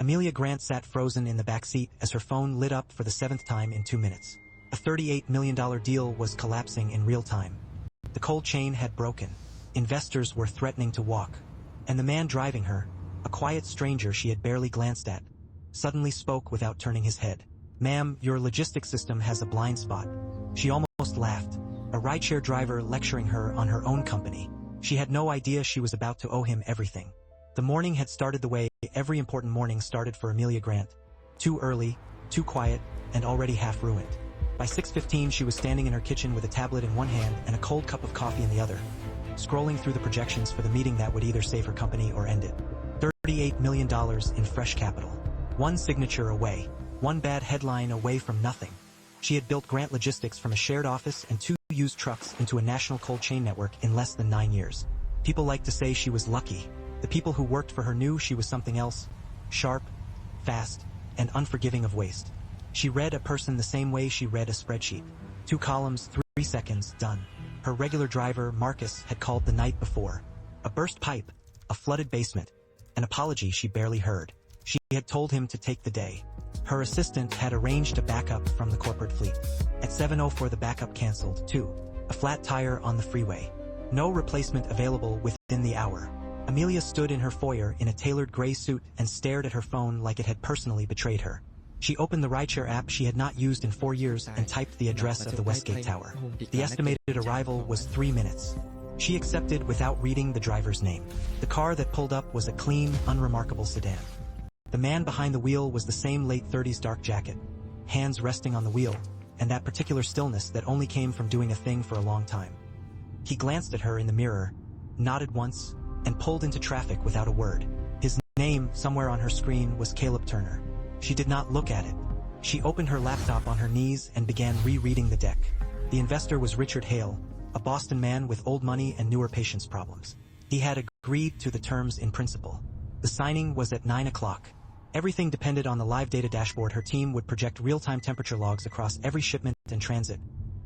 Amelia Grant sat frozen in the back seat as her phone lit up for the 7th time in 2 minutes. A $38 million deal was collapsing in real time. The cold chain had broken. Investors were threatening to walk. And the man driving her, a quiet stranger she had barely glanced at, suddenly spoke without turning his head. "Ma'am, your logistics system has a blind spot." She almost laughed. A rideshare driver lecturing her on her own company. She had no idea she was about to owe him everything. The morning had started the way every important morning started for Amelia Grant. Too early, too quiet, and already half ruined. By 6:15 she was standing in her kitchen with a tablet in one hand and a cold cup of coffee in the other, scrolling through the projections for the meeting that would either save her company or end it. $38 million in fresh capital. One signature away. One bad headline away from nothing. She had built Grant Logistics from a shared office and 2 used trucks into a national cold chain network in less than 9 years. People liked to say she was lucky. The people who worked for her knew she was something else. Sharp, fast, and unforgiving of waste. She read a person the same way she read a spreadsheet. 2 columns, 3 seconds, done. Her regular driver, Marcus, had called the night before. A burst pipe, a flooded basement, an apology she barely heard. She had told him to take the day. Her assistant had arranged a backup from the corporate fleet. At 7:04 the backup canceled, too. A flat tire on the freeway. No replacement available within the hour. Amelia stood in her foyer in a tailored gray suit and stared at her phone like it had personally betrayed her. She opened the rideshare app she had not used in 4 years and typed the address of the Westgate Tower. The estimated arrival was 3 minutes. She accepted without reading the driver's name. The car that pulled up was a clean, unremarkable sedan. The man behind the wheel was the same late 30s dark jacket, hands resting on the wheel, and that particular stillness that only came from doing a thing for a long time. He glanced at her in the mirror, nodded once, and pulled into traffic without a word. His name, somewhere on her screen, was Caleb Turner. She did not look at it. She opened her laptop on her knees and began rereading the deck. The investor was Richard Hale, a Boston man with old money and newer patience problems. He had agreed to the terms in principle. The signing was at 9 o'clock. Everything depended on the live data dashboard. Her team would project real-time temperature logs across every shipment and transit,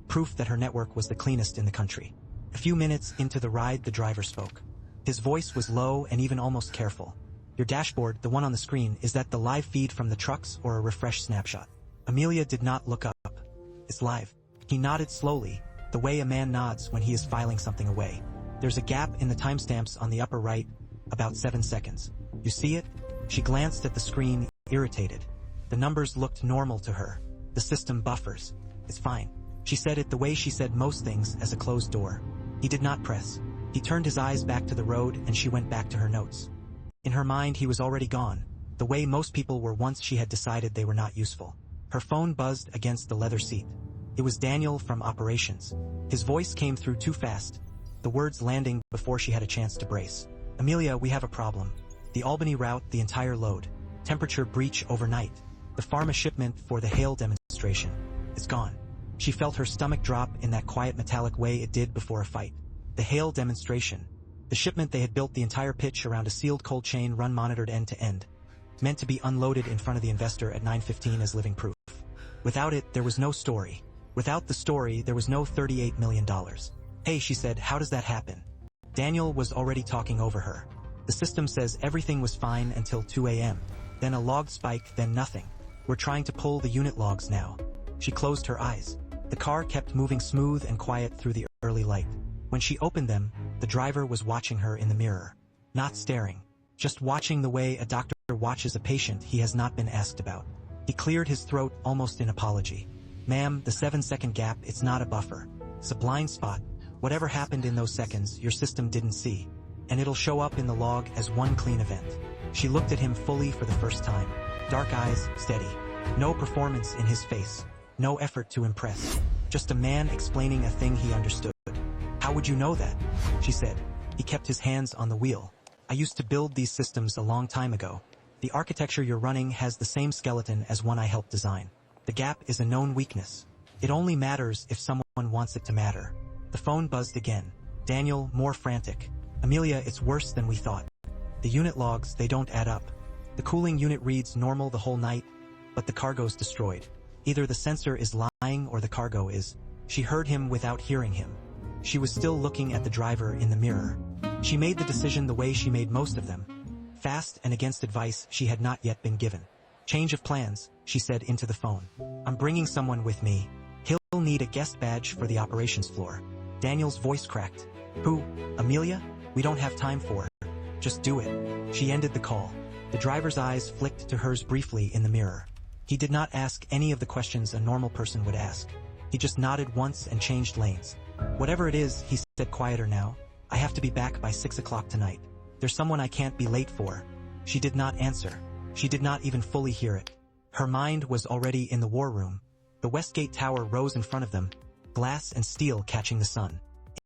proof that her network was the cleanest in the country. A few minutes into the ride, the driver spoke. His voice was low and even almost careful. "Your dashboard, the one on the screen, is that the live feed from the trucks or a refreshed snapshot?" Amelia did not look up. "It's live." He nodded slowly, the way a man nods when he is filing something away. "There's a gap in the timestamps on the upper right, about 7 seconds. You see it?" She glanced at the screen, irritated. The numbers looked normal to her. "The system buffers. It's fine." She said it the way she said most things, as a closed door. He did not press. He turned his eyes back to the road and she went back to her notes. In her mind he was already gone, the way most people were once she had decided they were not useful. Her phone buzzed against the leather seat. It was Daniel from operations. His voice came through too fast, the words landing before she had a chance to brace. "Amelia, we have a problem. The Albany route, the entire load. Temperature breach overnight. The pharma shipment for the Hale demonstration. It's gone." She felt her stomach drop in that quiet metallic way it did before a fight. The Hale demonstration. The shipment they had built the entire pitch around a sealed cold chain run monitored end to end. Meant to be unloaded in front of the investor at 9:15 as living proof. Without it, there was no story. Without the story, there was no $38 million. "Hey," she said, "how does that happen?" Daniel was already talking over her. "The system says everything was fine until 2 a.m. Then a log spike, then nothing. We're trying to pull the unit logs now." She closed her eyes. The car kept moving smooth and quiet through the early light. When she opened them, the driver was watching her in the mirror. Not staring. Just watching the way a doctor watches a patient he has not been asked about. He cleared his throat almost in apology. "Ma'am, the 7-second gap, it's not a buffer. It's a blind spot. Whatever happened in those seconds, your system didn't see. And it'll show up in the log as one clean event." She looked at him fully for the first time. Dark eyes, steady. No performance in his face. No effort to impress. Just a man explaining a thing he understood. "How would you know that?" she said. He kept his hands on the wheel. "I used to build these systems a long time ago. The architecture you're running has the same skeleton as one I helped design. The gap is a known weakness. It only matters if someone wants it to matter." The phone buzzed again. Daniel, more frantic. "Amelia, it's worse than we thought. The unit logs, they don't add up. The cooling unit reads normal the whole night, but the cargo's destroyed. Either the sensor is lying or the cargo is." She heard him without hearing him. She was still looking at the driver in the mirror. She made the decision the way she made most of them. Fast and against advice she had not yet been given. Change of plans, she said into the phone. I'm bringing someone with me. He'll need a guest badge for the operations floor. Daniel's voice cracked. Who? Amelia? We don't have time for her. Just do it. She ended the call. The driver's eyes flicked to hers briefly in the mirror. He did not ask any of the questions a normal person would ask. He just nodded once and changed lanes. Whatever it is, he said quieter now. I have to be back by 6 o'clock tonight. There's someone I can't be late for. She did not answer. She did not even fully hear it. Her mind was already in the war room. The Westgate Tower rose in front of them, glass and steel catching the sun.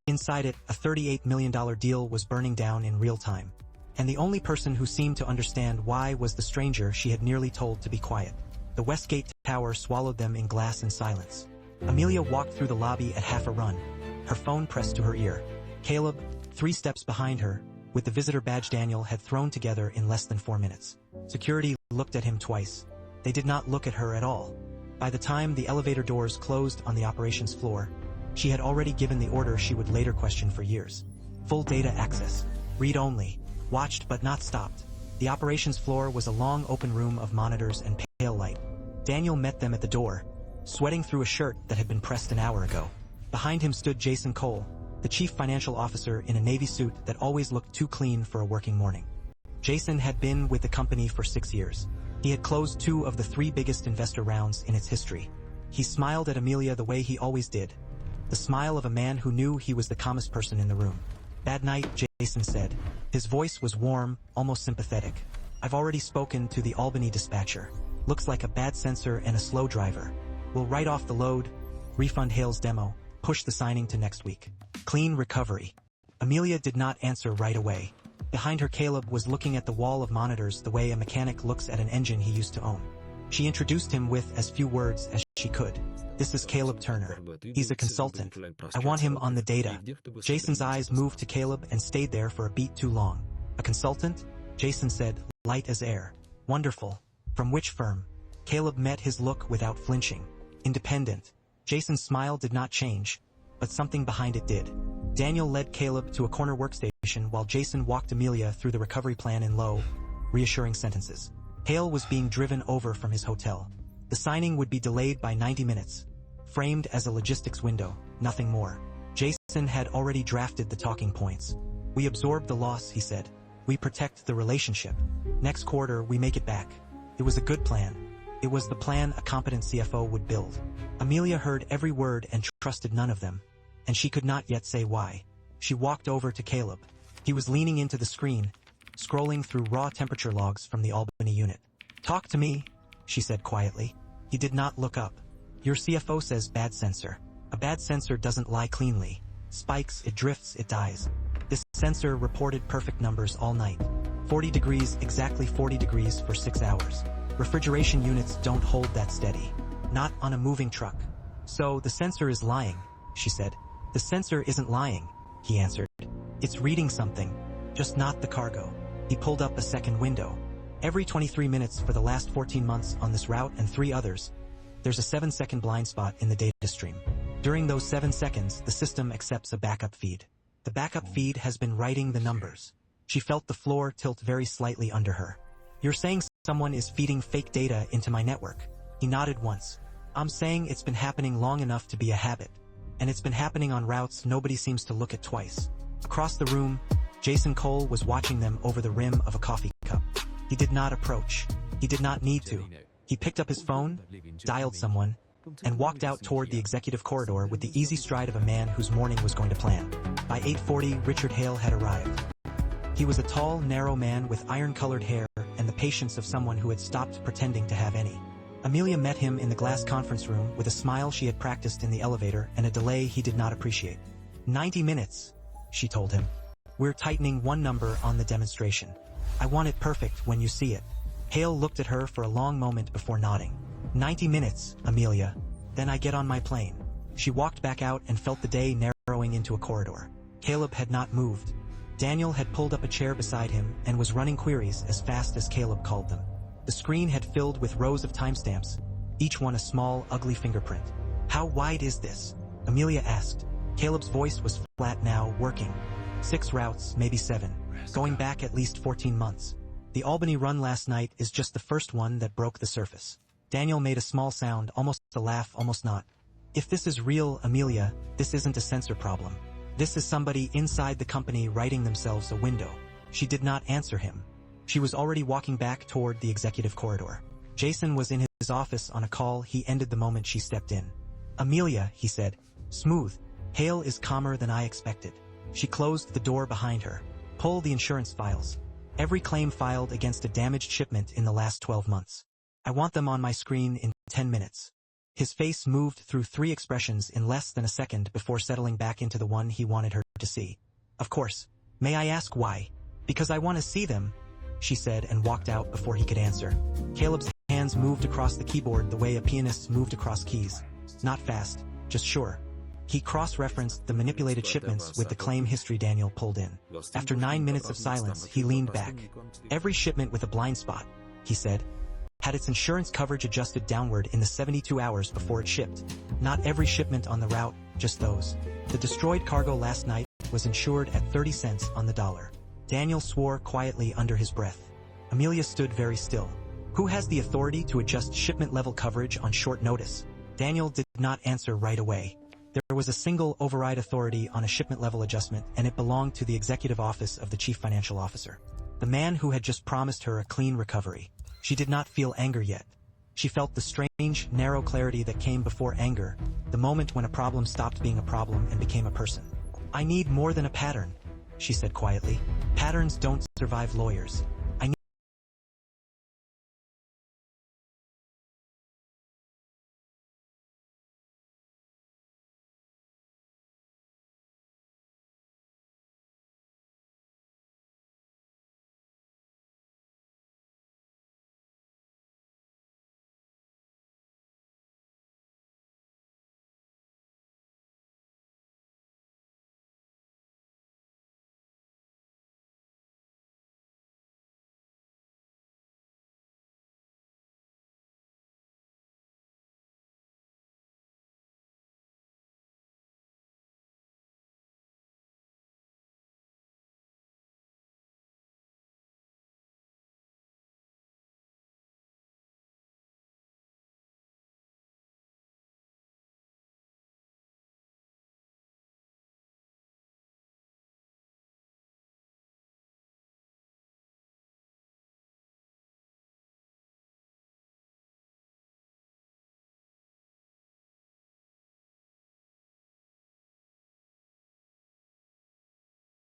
Inside it, a $38 million deal was burning down in real time. And the only person who seemed to understand why was the stranger she had nearly told to be quiet. The Westgate Tower swallowed them in glass and silence. Amelia walked through the lobby at half a run, her phone pressed to her ear. Caleb, 3 steps behind her, with the visitor badge Daniel had thrown together in less than 4 minutes. Security looked at him twice. They did not look at her at all. By the time the elevator doors closed on the operations floor, she had already given the order she would later question for years. Full data access. Read only. Watched but not stopped. The operations floor was a long open room of monitors and pale light. Daniel met them at the door, sweating through a shirt that had been pressed an hour ago. Behind him stood Jason Cole, the chief financial officer in a navy suit that always looked too clean for a working morning. Jason had been with the company for 6 years. He had closed 2 of the 3 biggest investor rounds in its history. He smiled at Amelia the way he always did. The smile of a man who knew he was the calmest person in the room. Bad night, Jason said. His voice was warm, almost sympathetic. I've already spoken to the Albany dispatcher. Looks like a bad sensor and a slow driver. We'll write off the load, refund Hale's demo, push the signing to next week. Clean recovery. Amelia did not answer right away. Behind her, Caleb was looking at the wall of monitors the way a mechanic looks at an engine he used to own. She introduced him with as few words as she could. This is Caleb Turner. He's a consultant. I want him on the data. Jason's eyes moved to Caleb and stayed there for a beat too long. A consultant? Jason said, light as air. Wonderful. From which firm? Caleb met his look without flinching. Independent. Jason's smile did not change, but something behind it did. Daniel led Caleb to a corner workstation while Jason walked Amelia through the recovery plan in low, reassuring sentences. Hale was being driven over from his hotel. The signing would be delayed by 90 minutes. Framed as a logistics window, nothing more. Jason had already drafted the talking points. We absorb the loss, he said. We protect the relationship. Next quarter, we make it back. It was a good plan. It was the plan a competent CFO would build. Amelia heard every word and trusted none of them, and she could not yet say why. She walked over to Caleb. He was leaning into the screen, scrolling through raw temperature logs from the Albany unit. Talk to me, she said quietly. He did not look up. Your CFO says bad sensor. A bad sensor doesn't lie cleanly. Spikes, it drifts, it dies. This sensor reported perfect numbers all night. 40 degrees, exactly 40 degrees for 6 hours. Refrigeration units don't hold that steady. Not on a moving truck. So the sensor is lying, she said. The sensor isn't lying, he answered. It's reading something, just not the cargo. He pulled up a second window. Every 23 minutes for the last 14 months on this route and 3 others, there's a 7-second blind spot in the data stream. During those 7 seconds, the system accepts a backup feed. The backup feed has been writing the numbers. She felt the floor tilt very slightly under her. You're saying someone is feeding fake data into my network? He nodded once. I'm saying it's been happening long enough to be a habit. And it's been happening on routes nobody seems to look at twice. Across the room, Jason Cole was watching them over the rim of a coffee cup. He did not approach. He did not need to. He picked up his phone, dialed someone, and walked out toward the executive corridor with the easy stride of a man whose morning was going to plan. By 8:40, Richard Hale had arrived. He was a tall, narrow man with iron-colored hair and the patience of someone who had stopped pretending to have any. Amelia met him in the glass conference room with a smile she had practiced in the elevator and a delay he did not appreciate. 90 minutes, she told him. We're tightening one number on the demonstration. I want it perfect when you see it. Hale looked at her for a long moment before nodding. 90 minutes, Amelia. Then I get on my plane. She walked back out and felt the day narrowing into a corridor. Caleb had not moved. Daniel had pulled up a chair beside him and was running queries as fast as Caleb called them. The screen had filled with rows of timestamps, each one a small, ugly fingerprint. How wide is this? Amelia asked. Caleb's voice was flat now, working. 6 routes, maybe 7. Going back at least 14 months. The Albany run last night is just the first one that broke the surface. Daniel made a small sound, almost a laugh, almost not. If this is real, Amelia, this isn't a censor problem. This is somebody inside the company writing themselves a window. She did not answer him. She was already walking back toward the executive corridor. Jason was in his office on a call. He ended the moment she stepped in. Amelia, he said. Smooth. Hale is calmer than I expected. She closed the door behind her. Pull the insurance files. Every claim filed against a damaged shipment in the last 12 months. I want them on my screen in 10 minutes. His face moved through 3 expressions in less than a second before settling back into the one he wanted her to see. Of course. May I ask why? Because I want to see them, she said and walked out before he could answer. Caleb's hands moved across the keyboard the way a pianist moved across keys. Not fast, just sure. He cross-referenced the manipulated shipments with the claim history Daniel pulled in. After 9 minutes of silence, he leaned back. Every shipment with a blind spot, he said, had its insurance coverage adjusted downward in the 72 hours before it shipped. Not every shipment on the route, just those. The destroyed cargo last night was insured at 30 cents on the dollar. Daniel swore quietly under his breath. Amelia stood very still. Who has the authority to adjust shipment-level coverage on short notice? Daniel did not answer right away. There was a single override authority on a shipment-level adjustment, and it belonged to the executive office of the chief financial officer. The man who had just promised her a clean recovery. She did not feel anger yet. She felt the strange, narrow clarity that came before anger, the moment when a problem stopped being a problem and became a person. I need more than a pattern, she said quietly. Patterns don't survive lawyers.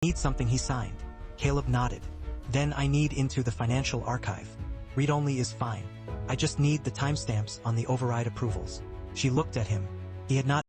I need something he signed. Caleb nodded. Then I need into the financial archive. Read-only is fine. I just need the timestamps on the override approvals. She looked at him. He had not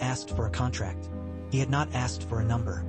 asked for a contract. He had not asked for a number.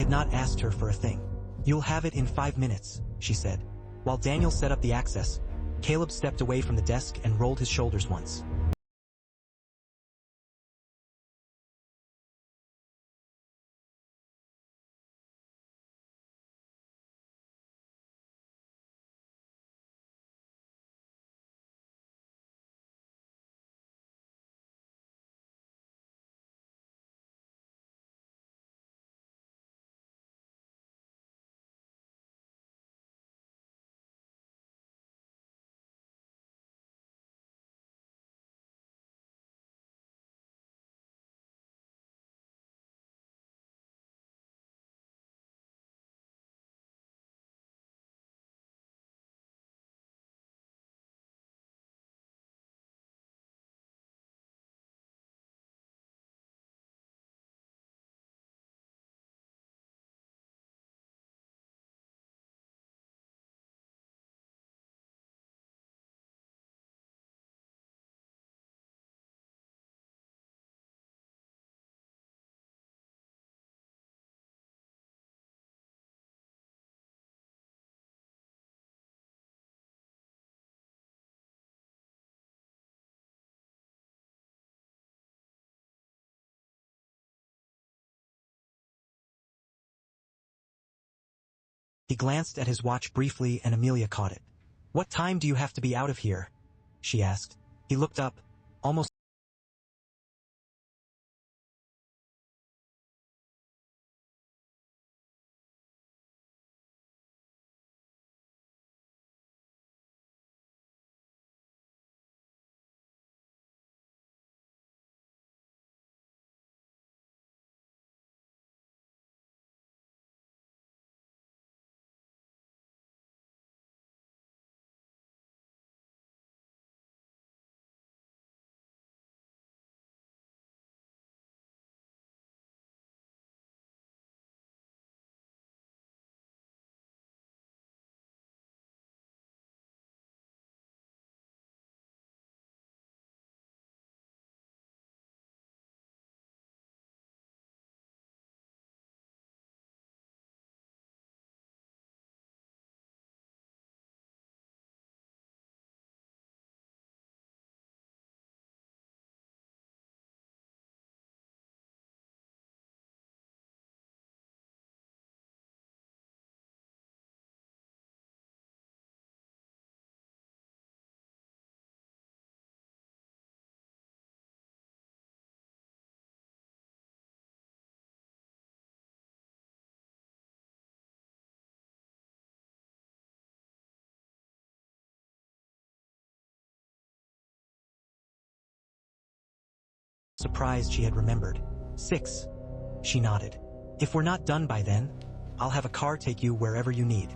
had not asked her for a thing. "You'll have it in 5 minutes," she said. While Daniel set up the access, Caleb stepped away from the desk and rolled his shoulders once. He glanced at his watch briefly and Amelia caught it. "What time do you have to be out of here?" she asked. He looked up, almost surprised she had remembered. 6. She nodded. "If we're not done by then, I'll have a car take you wherever you need."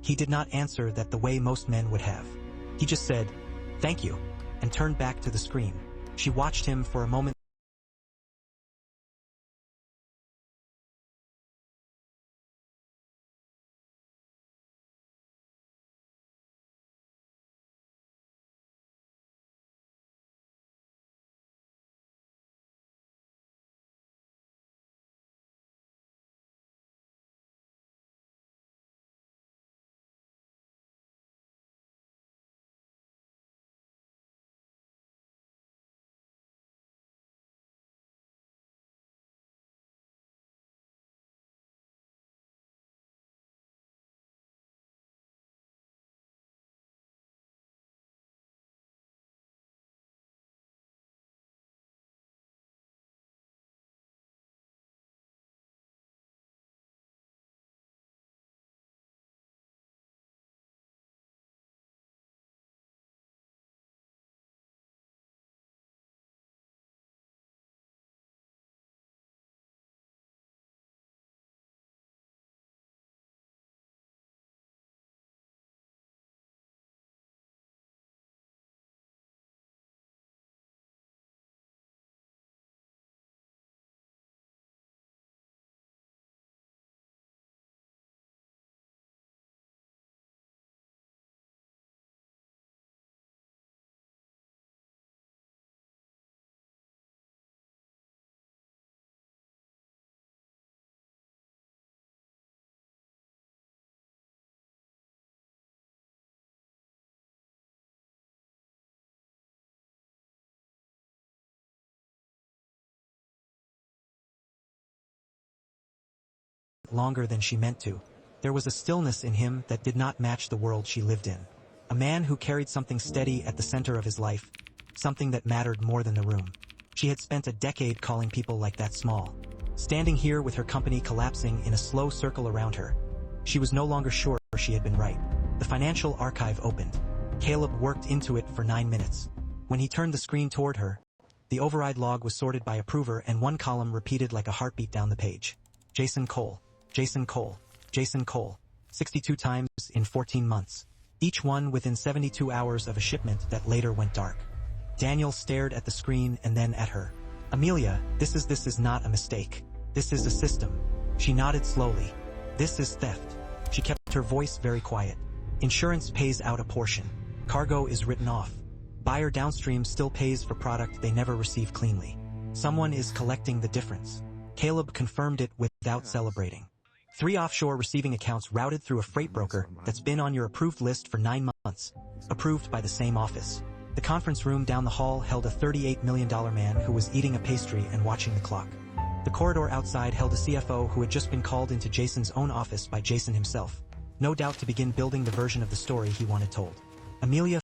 He did not answer that the way most men would have. He just said, "Thank you," and turned back to the screen. She watched him for a moment longer than she meant to. There was a stillness in him that did not match the world she lived in. A man who carried something steady at the center of his life, something that mattered more than the room. She had spent a decade calling people like that small. Standing here with her company collapsing in a slow circle around her, she was no longer sure she had been right. The financial archive opened. Caleb worked into it for 9 minutes. When he turned the screen toward her, the override log was sorted by approver and one column repeated like a heartbeat down the page. Jason Cole. Jason Cole. Jason Cole. 62 times in 14 months. Each one within 72 hours of a shipment that later went dark. Daniel stared at the screen and then at her. Amelia, this is not a mistake. This is a system. She nodded slowly. This is theft. She kept her voice very quiet. Insurance pays out a portion. Cargo is written off. Buyer downstream still pays for product they never receive cleanly. Someone is collecting the difference. Caleb confirmed it without celebrating. 3 offshore receiving accounts routed through a freight broker that's been on your approved list for 9 months. Approved by the same office. The conference room down the hall held a $38 million man who was eating a pastry and watching the clock. The corridor outside held a CFO who had just been called into Jason's own office by Jason himself. No doubt to begin building the version of the story he wanted told. Amelia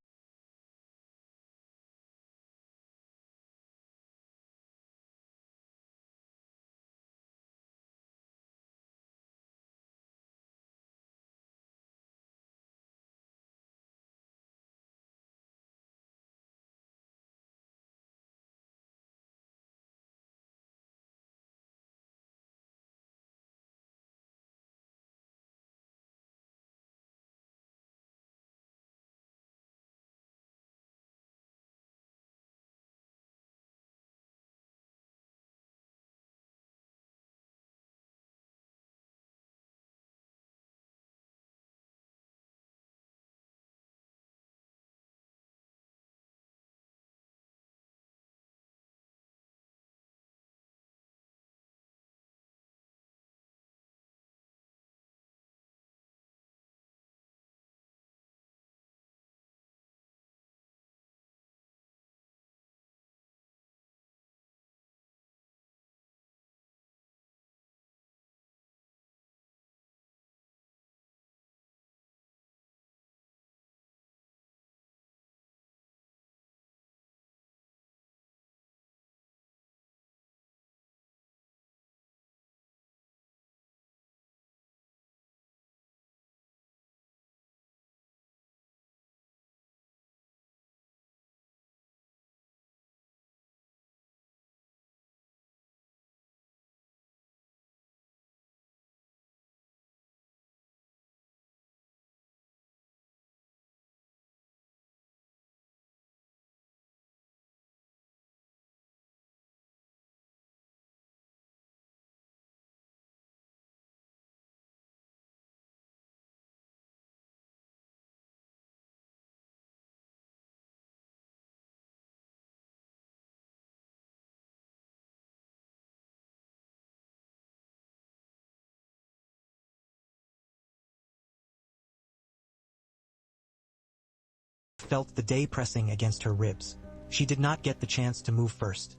felt the day pressing against her ribs. She did not get the chance to move first.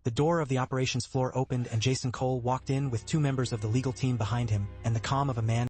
The door of the operations floor opened and Jason Cole walked in with two members of the legal team behind him and the calm of a man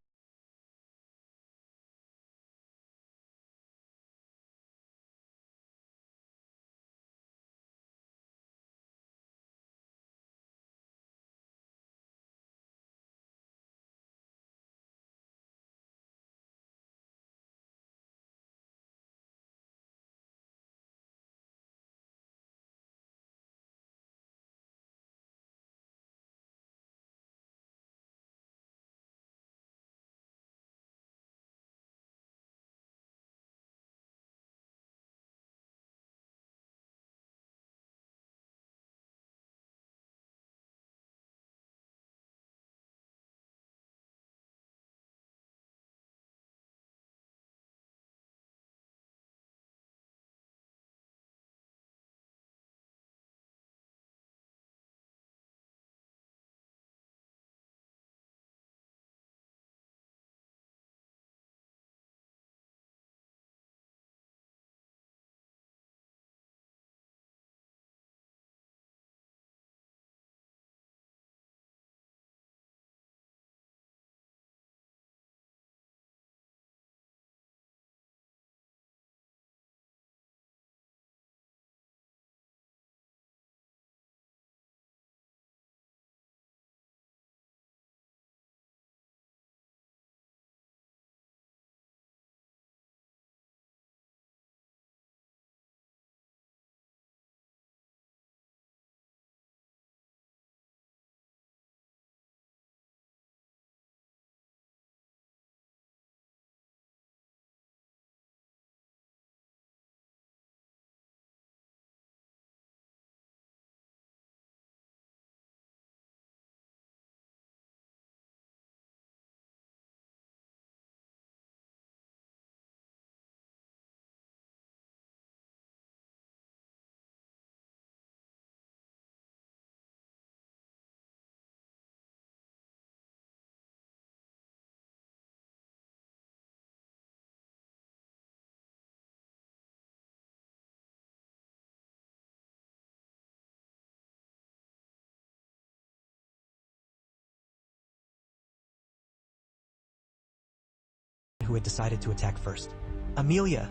who had decided to attack first. "Amelia,"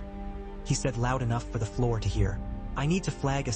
he said loud enough for the floor to hear. "I need to flag a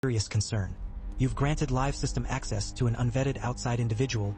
serious concern. You've granted live system access to an unvetted outside individual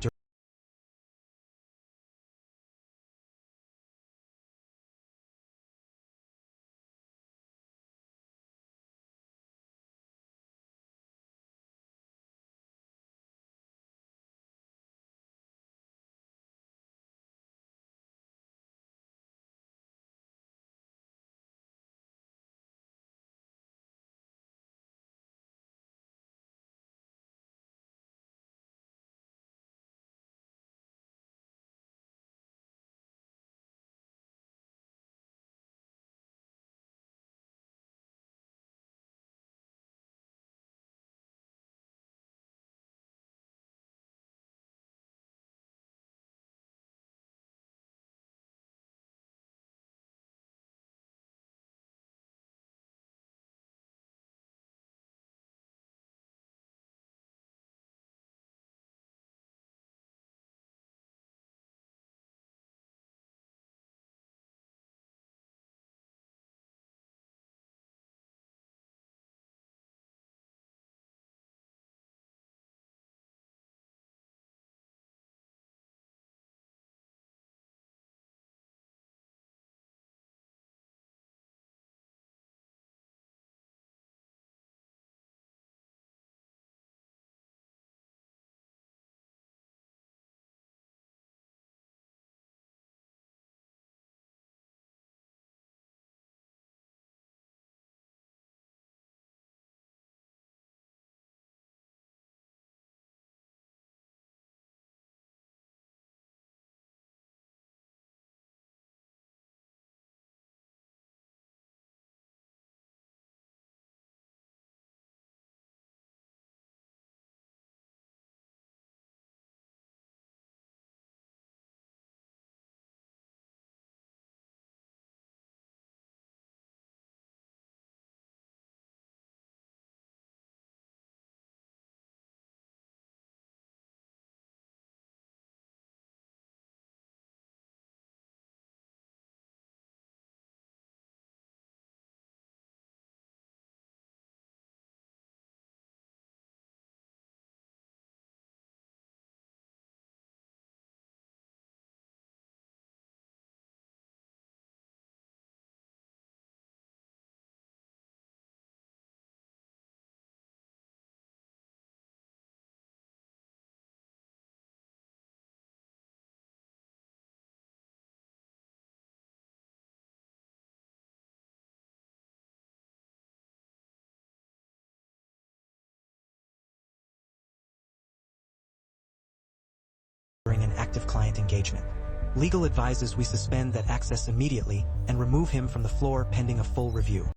during an active client engagement. Legal advises we suspend that access immediately and remove him from the floor pending a full review.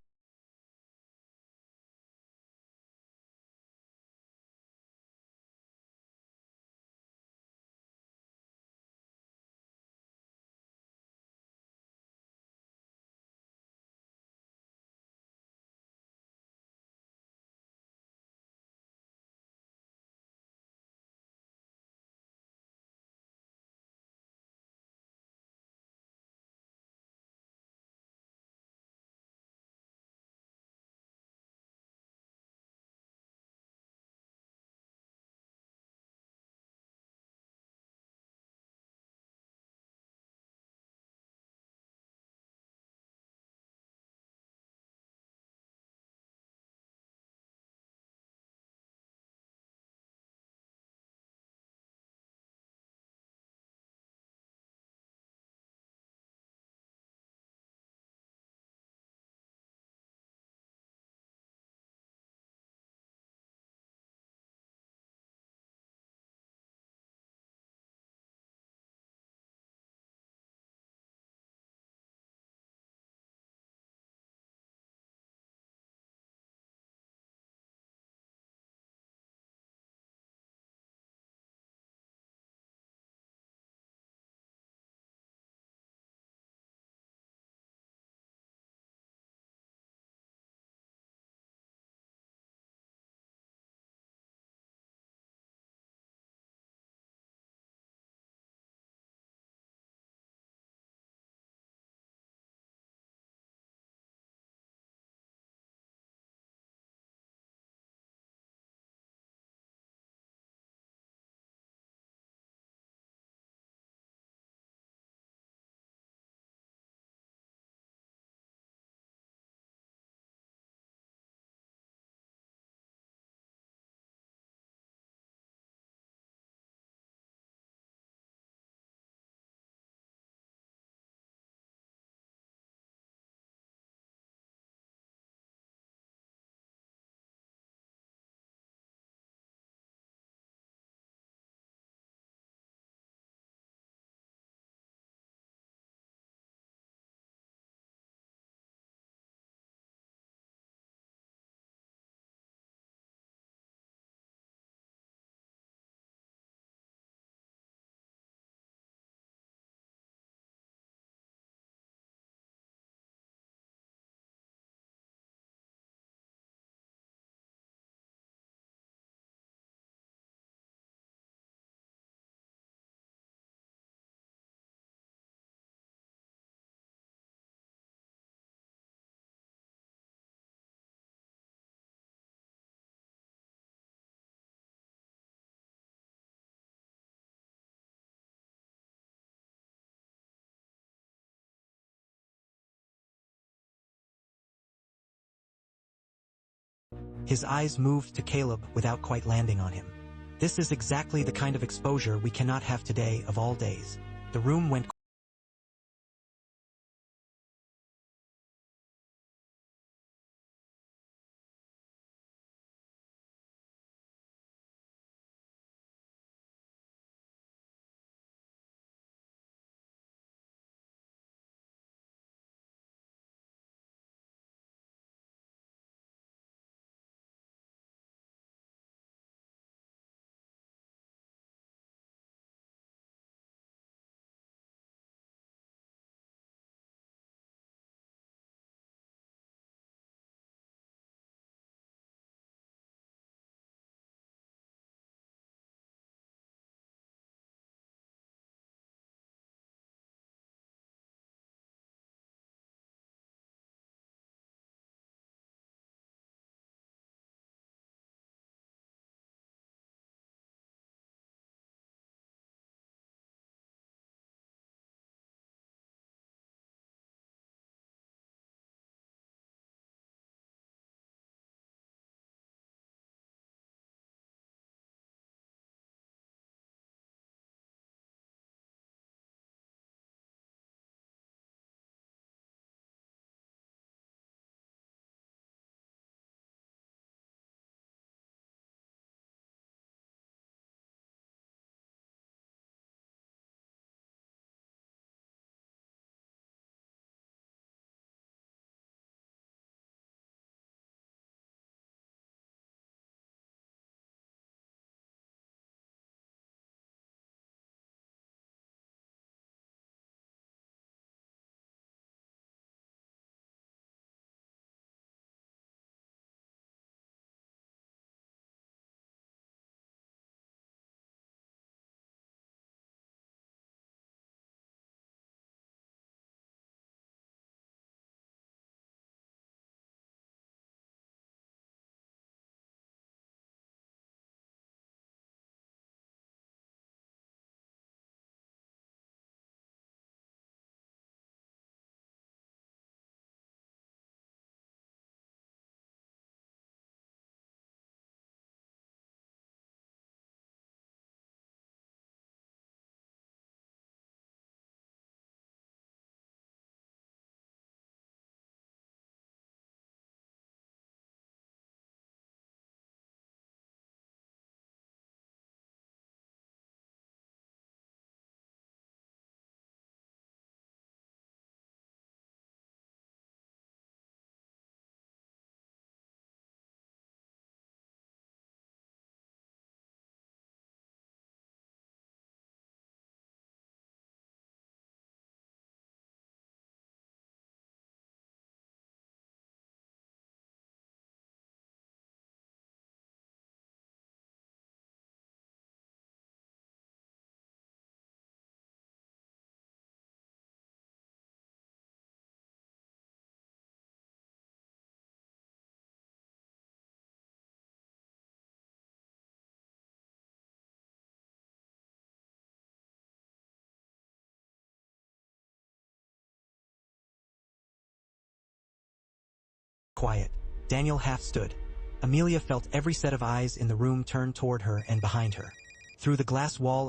His eyes moved to Caleb without quite landing on him. This is exactly the kind of exposure we cannot have today of all days. The room went Quiet. Daniel half stood. Amelia felt every set of eyes in the room turn toward her and behind her. Through the glass wall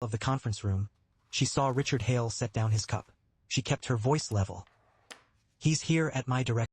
of the conference room, she saw Richard Hale set down his cup. She kept her voice level. "He's here at my direct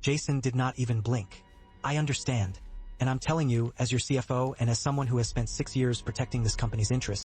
Jason did not even blink. I understand. And I'm telling you, as your CFO and as someone who has spent 6 years protecting this company's interests,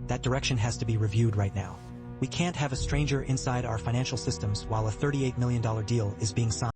that direction has to be reviewed right now. We can't have a stranger inside our financial systems while a $38 million deal is being signed.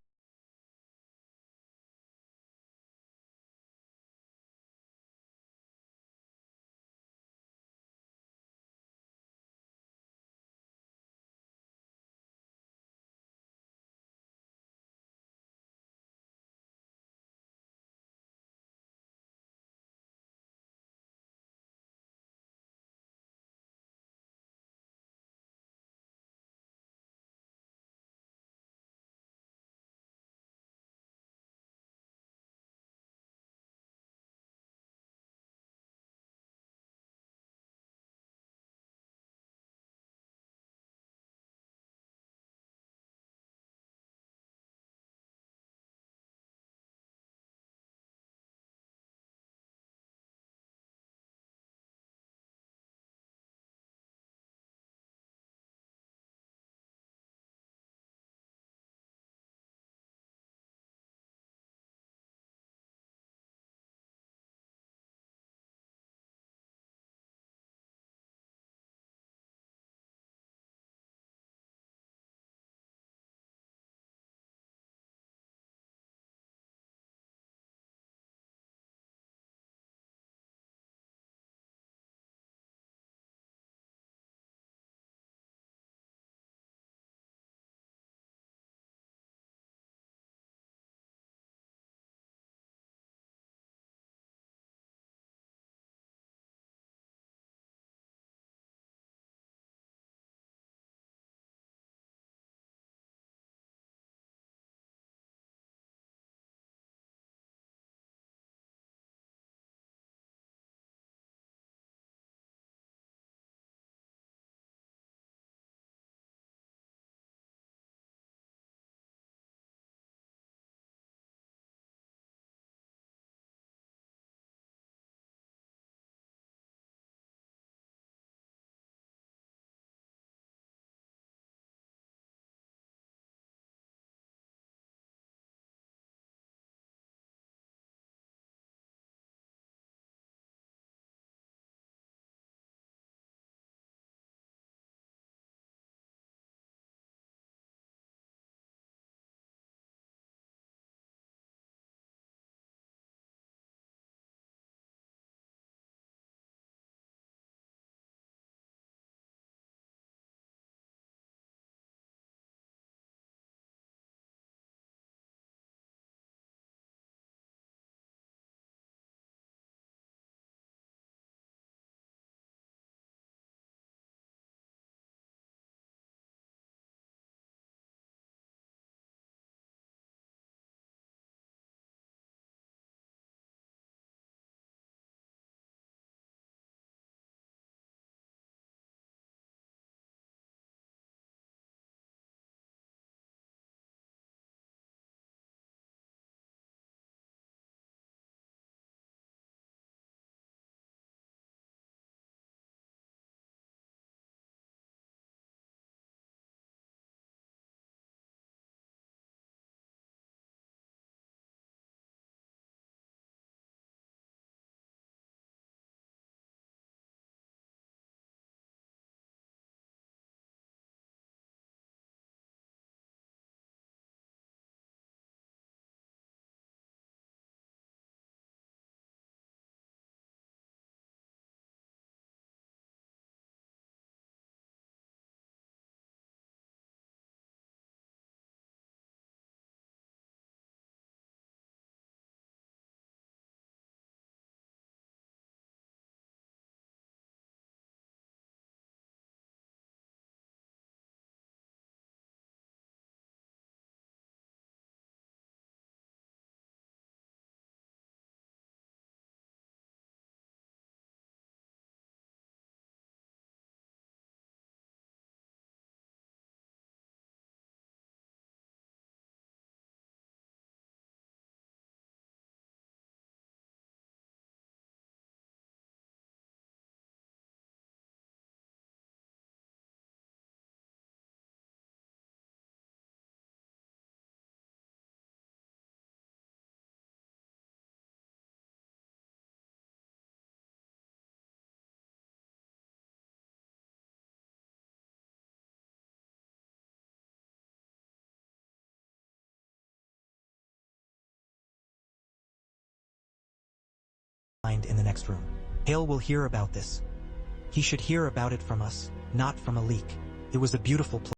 in the next room. Hale will hear about this. He should hear about it from us, not from a leak. It was a beautiful place.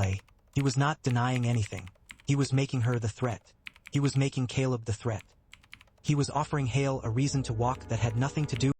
play. He was not denying anything. He was making her the threat. He was making Caleb the threat. He was offering Hale a reason to walk that had nothing to do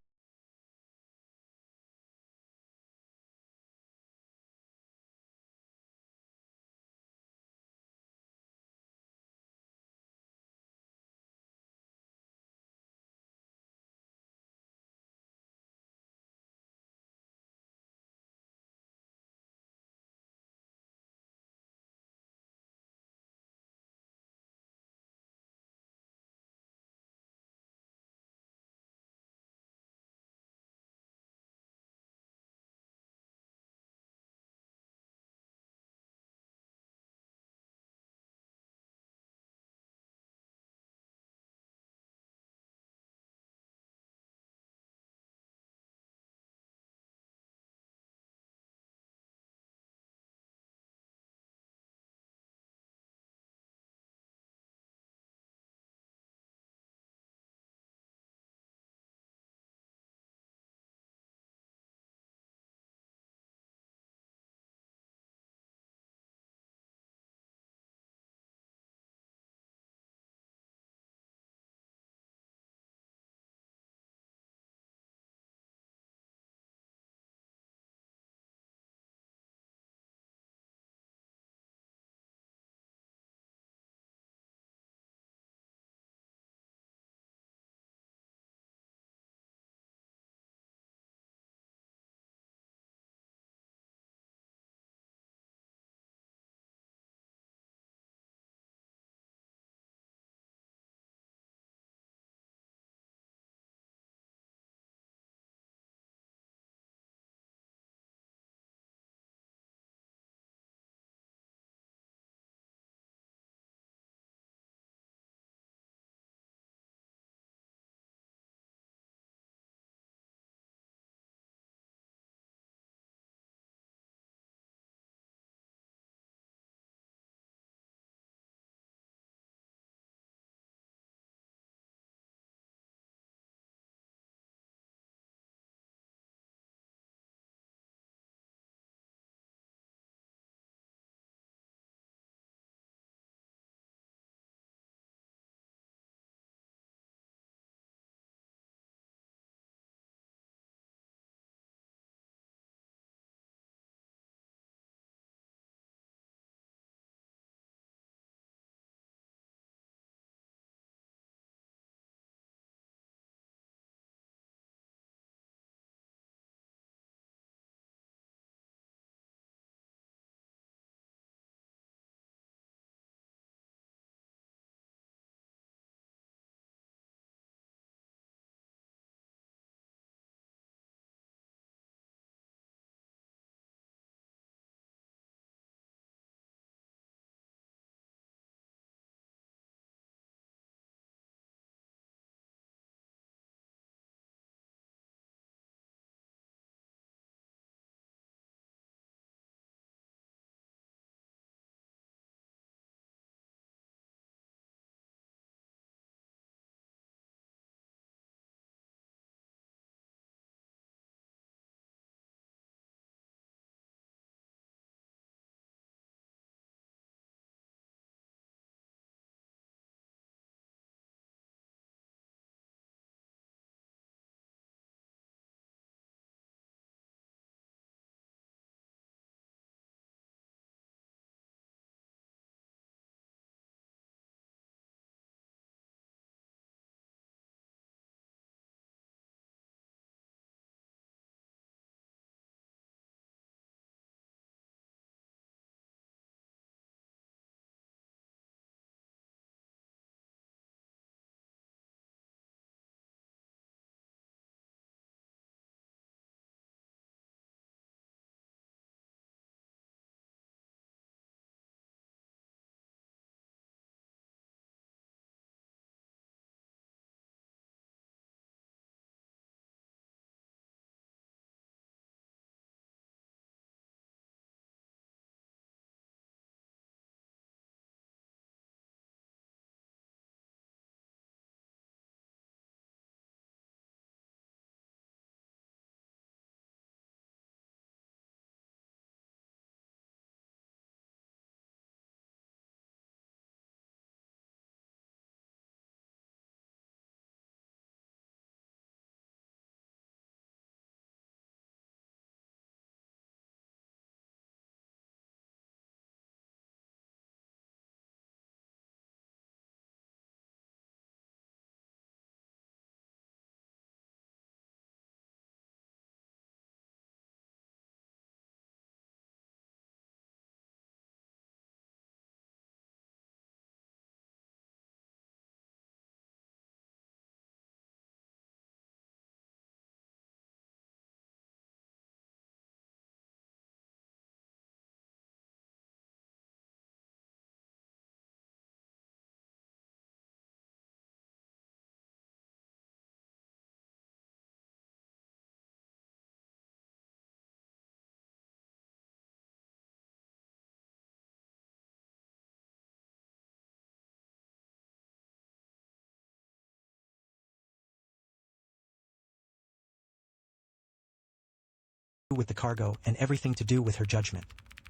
with the cargo and everything to do with her judgment.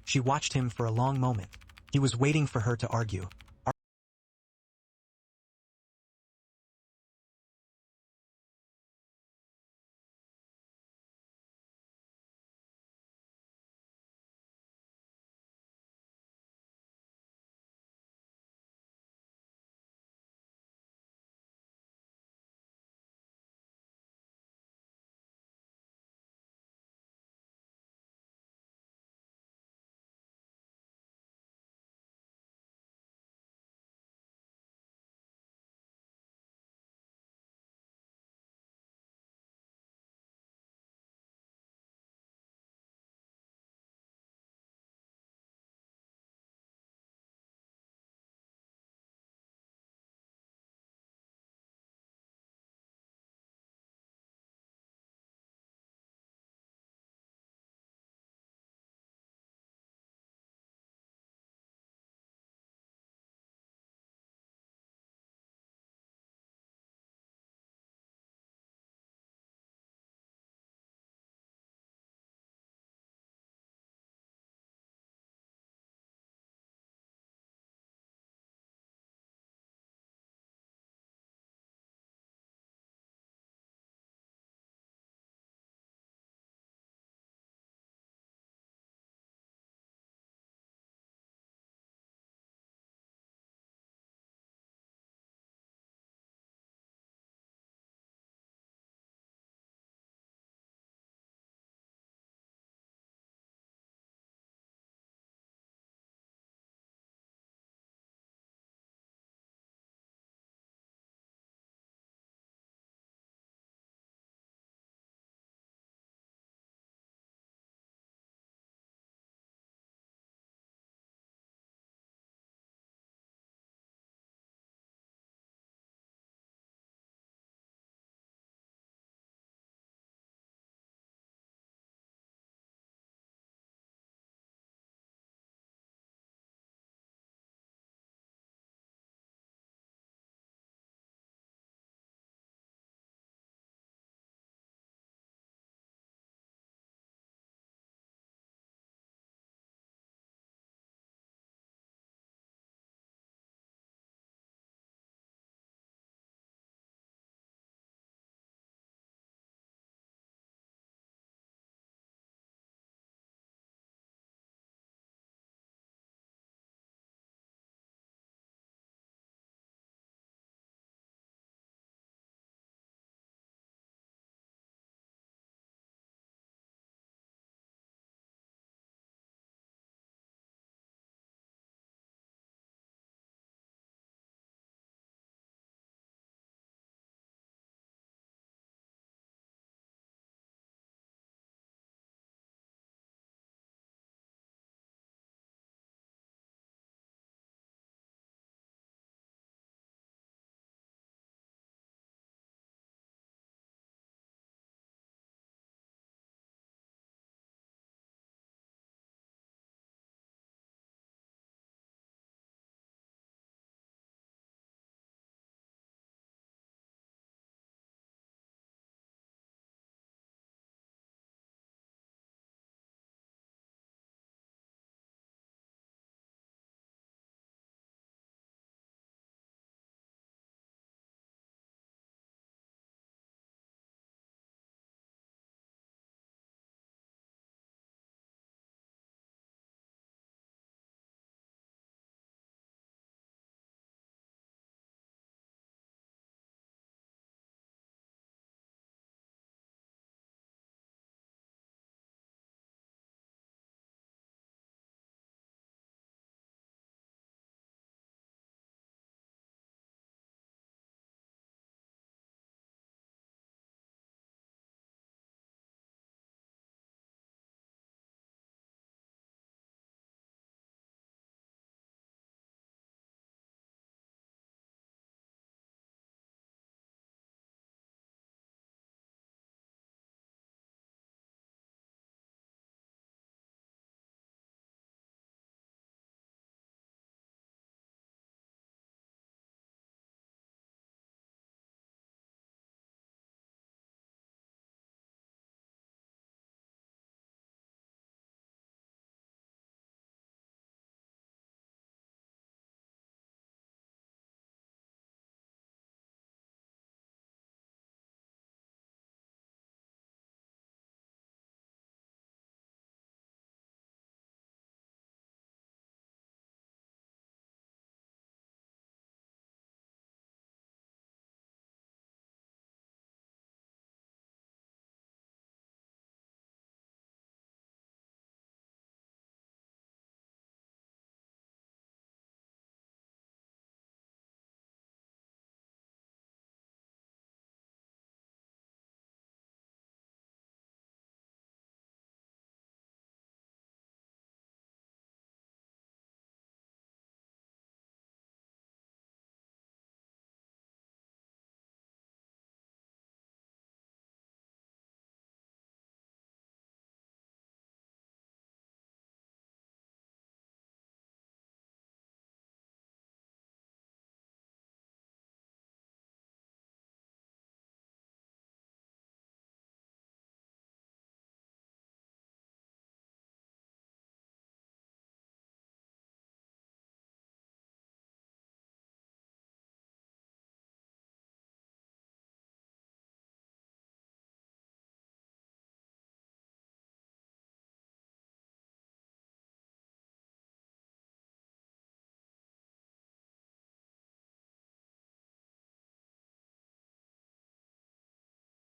She watched him for a long moment. He was waiting for her to argue.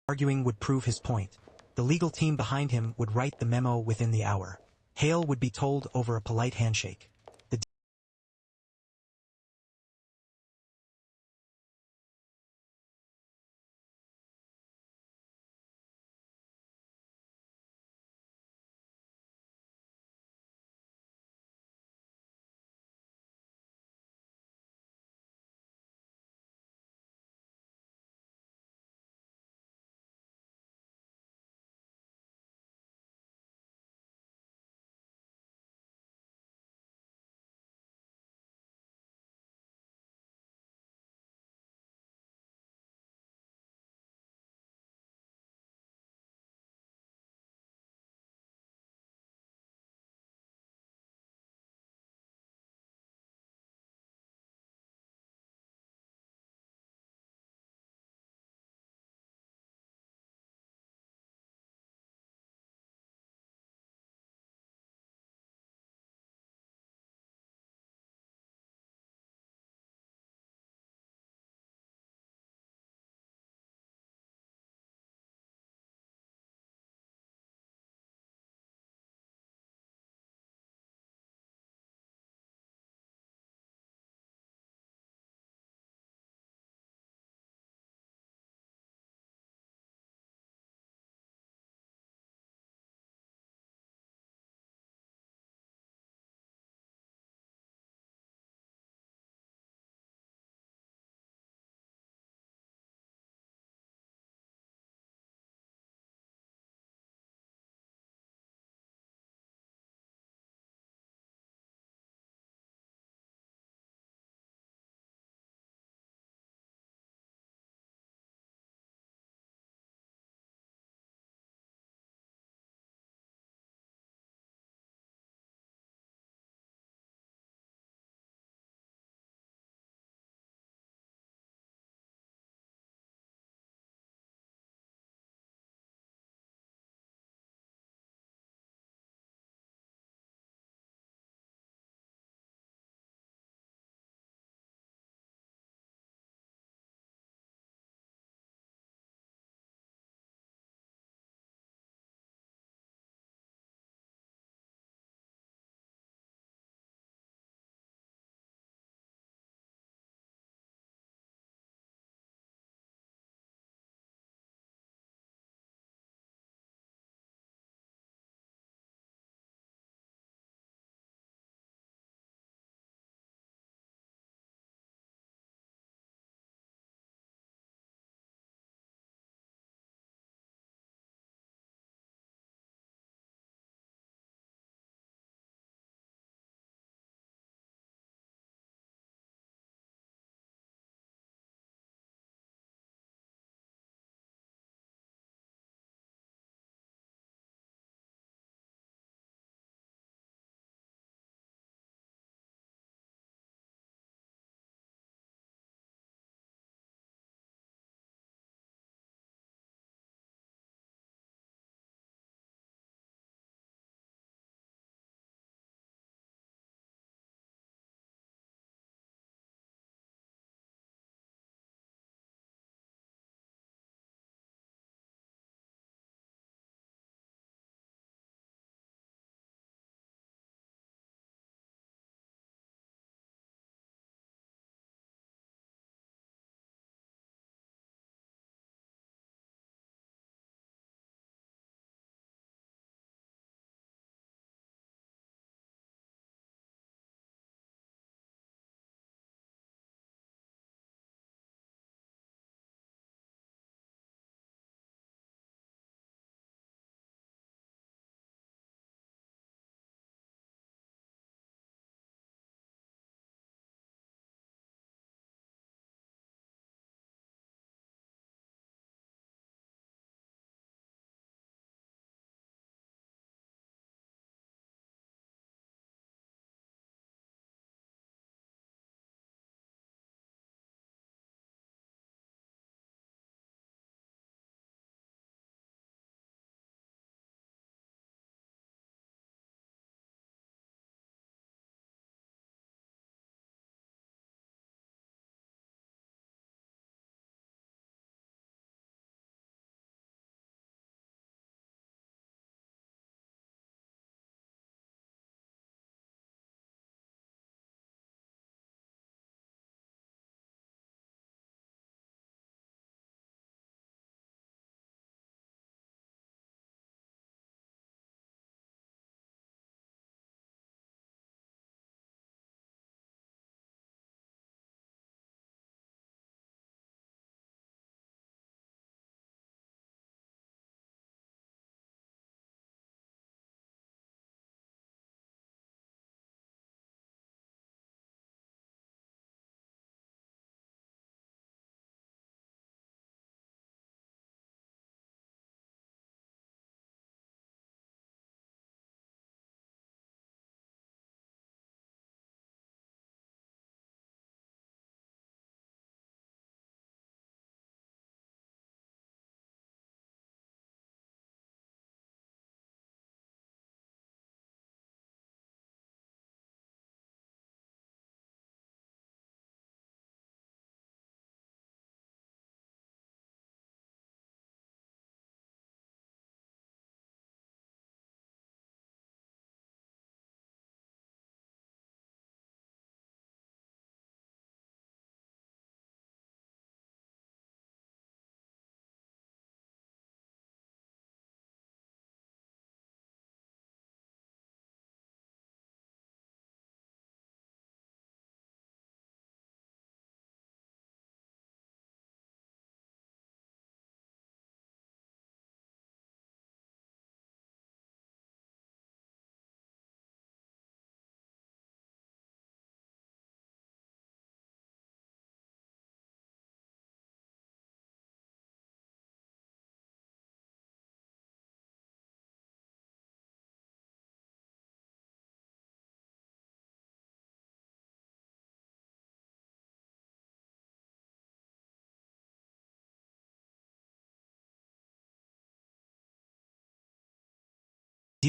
arguing would prove his point. The legal team behind him would write the memo within the hour. Hale would be told over a polite handshake.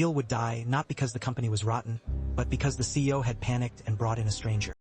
deal would die not because the company was rotten, but because the CEO had panicked and brought in a stranger.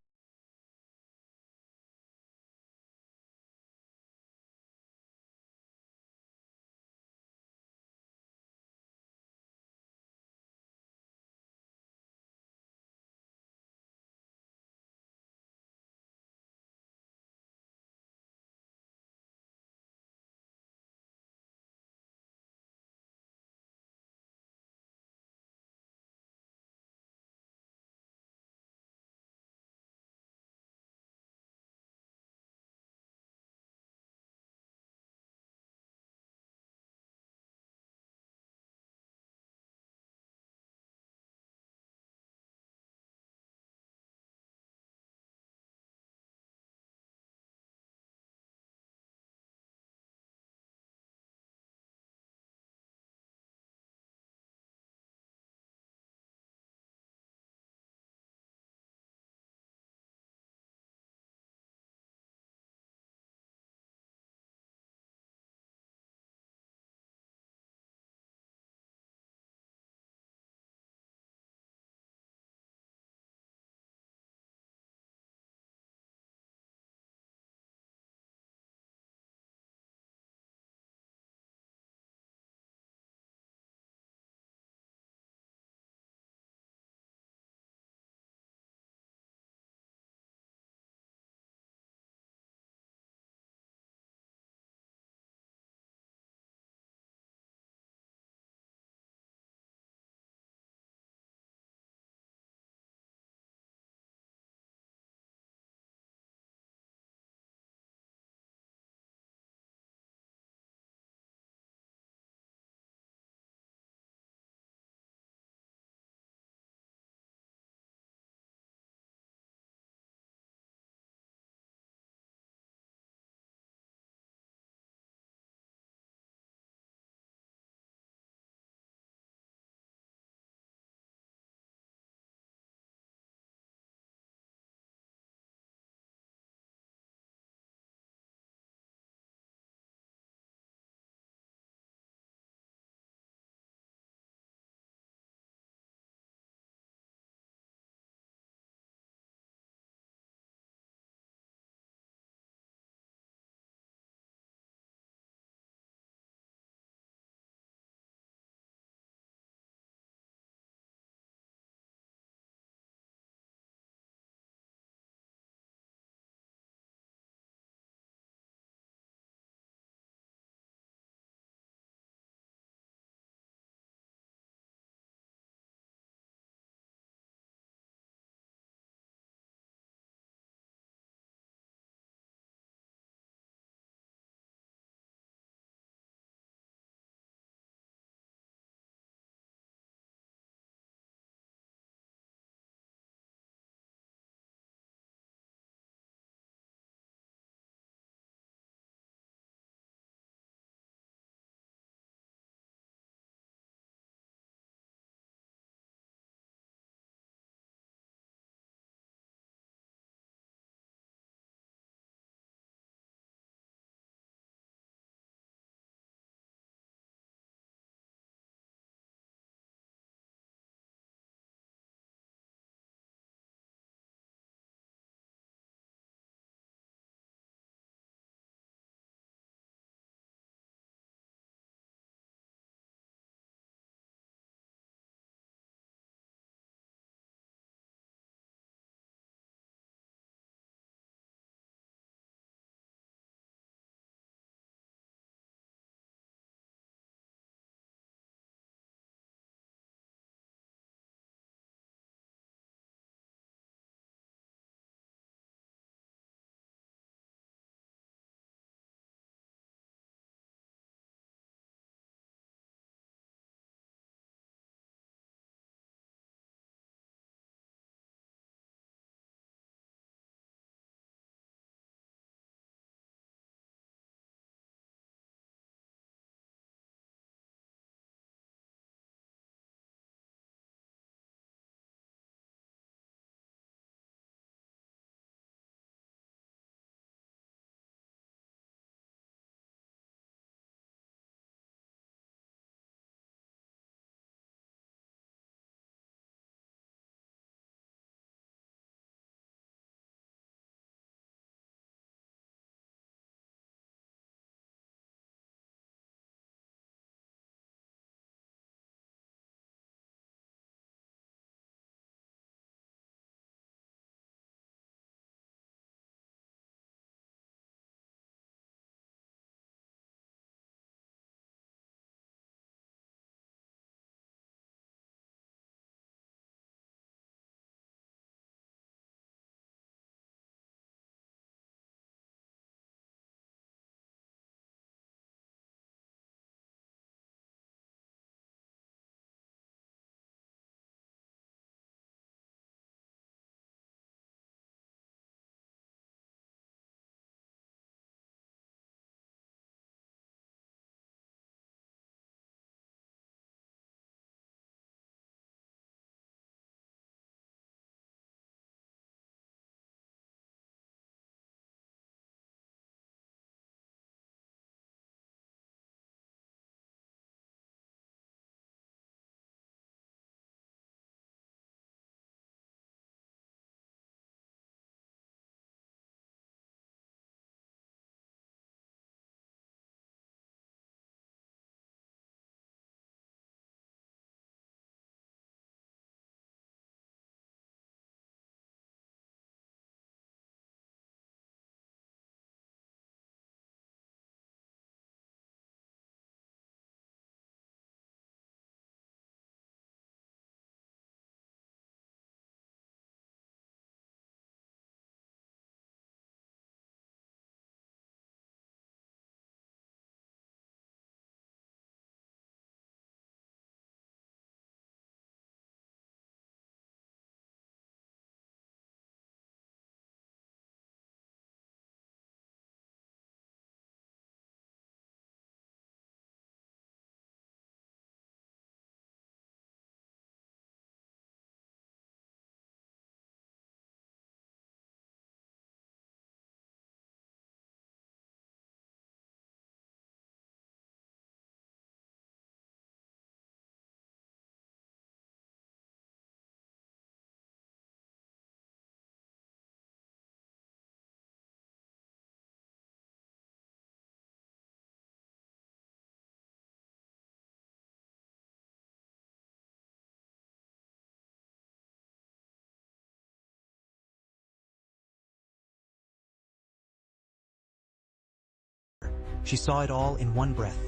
She saw it all in one breath.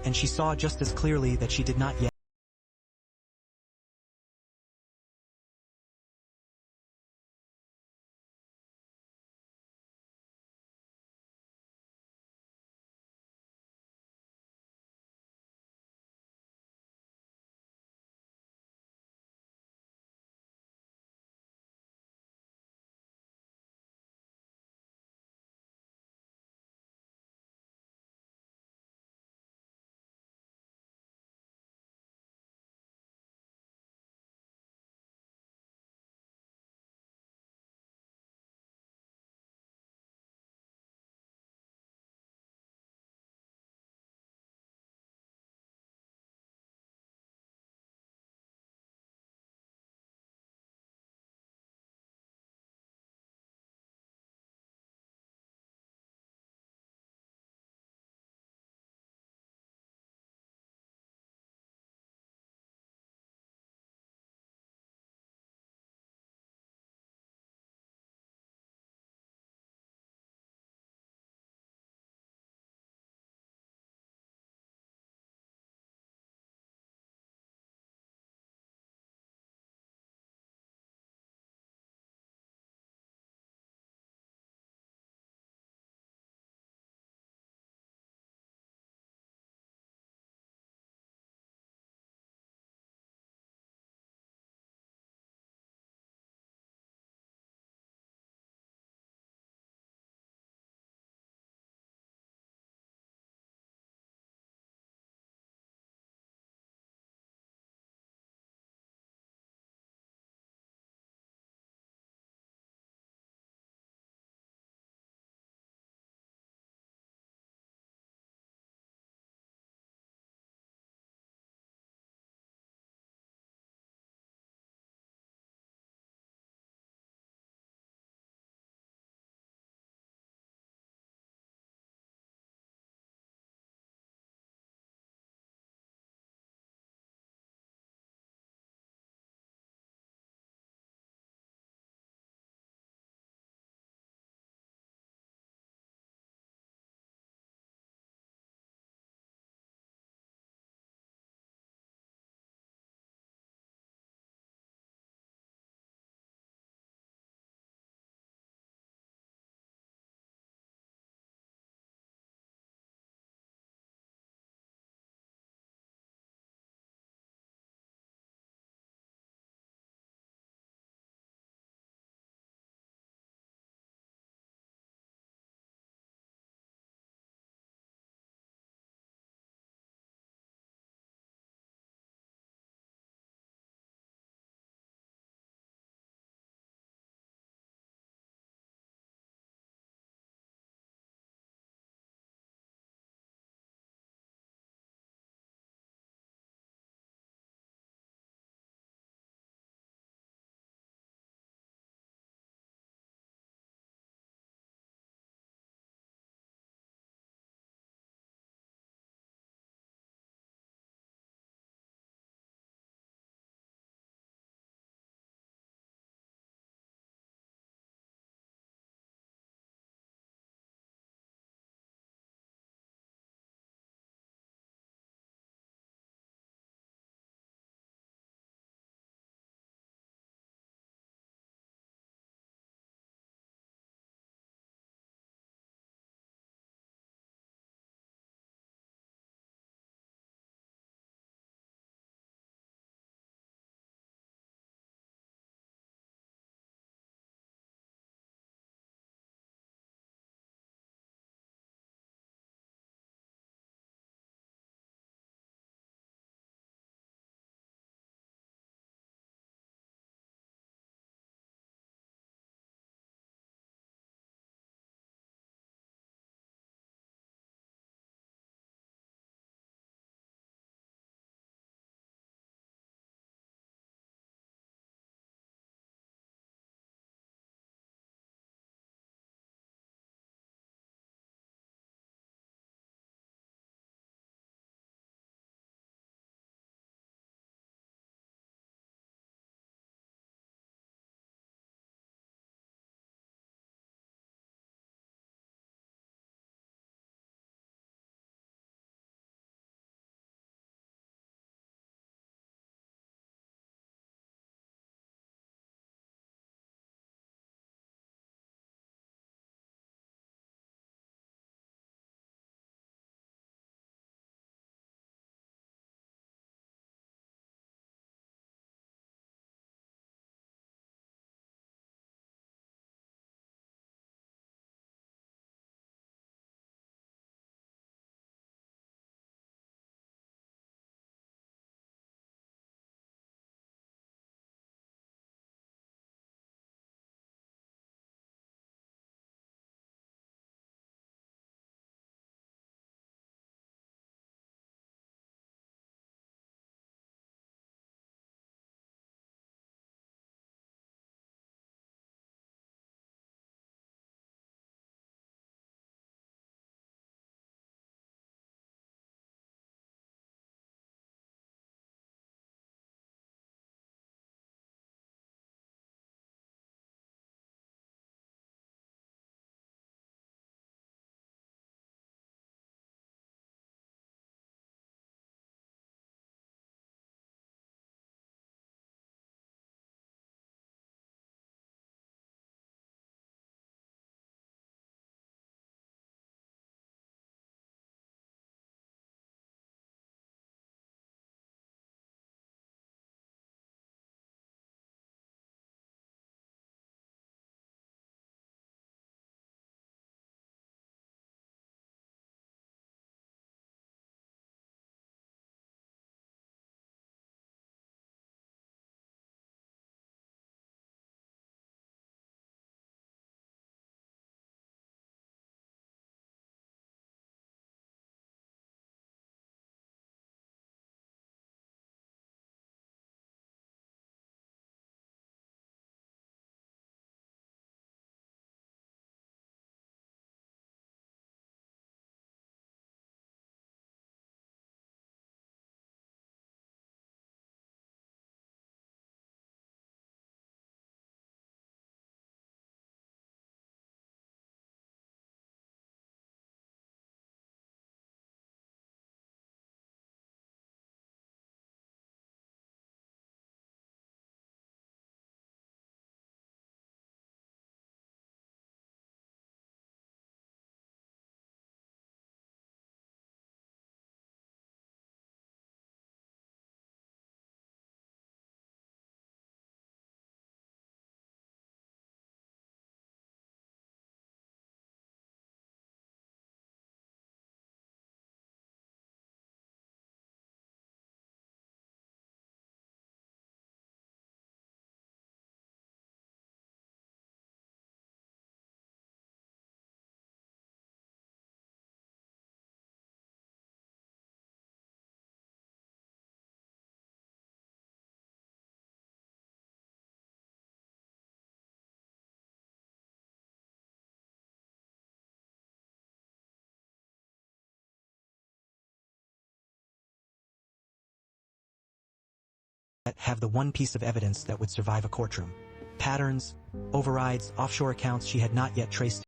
And she saw just as clearly that she did not yet have the one piece of evidence that would survive a courtroom. Patterns, overrides, offshore accounts she had not yet traced.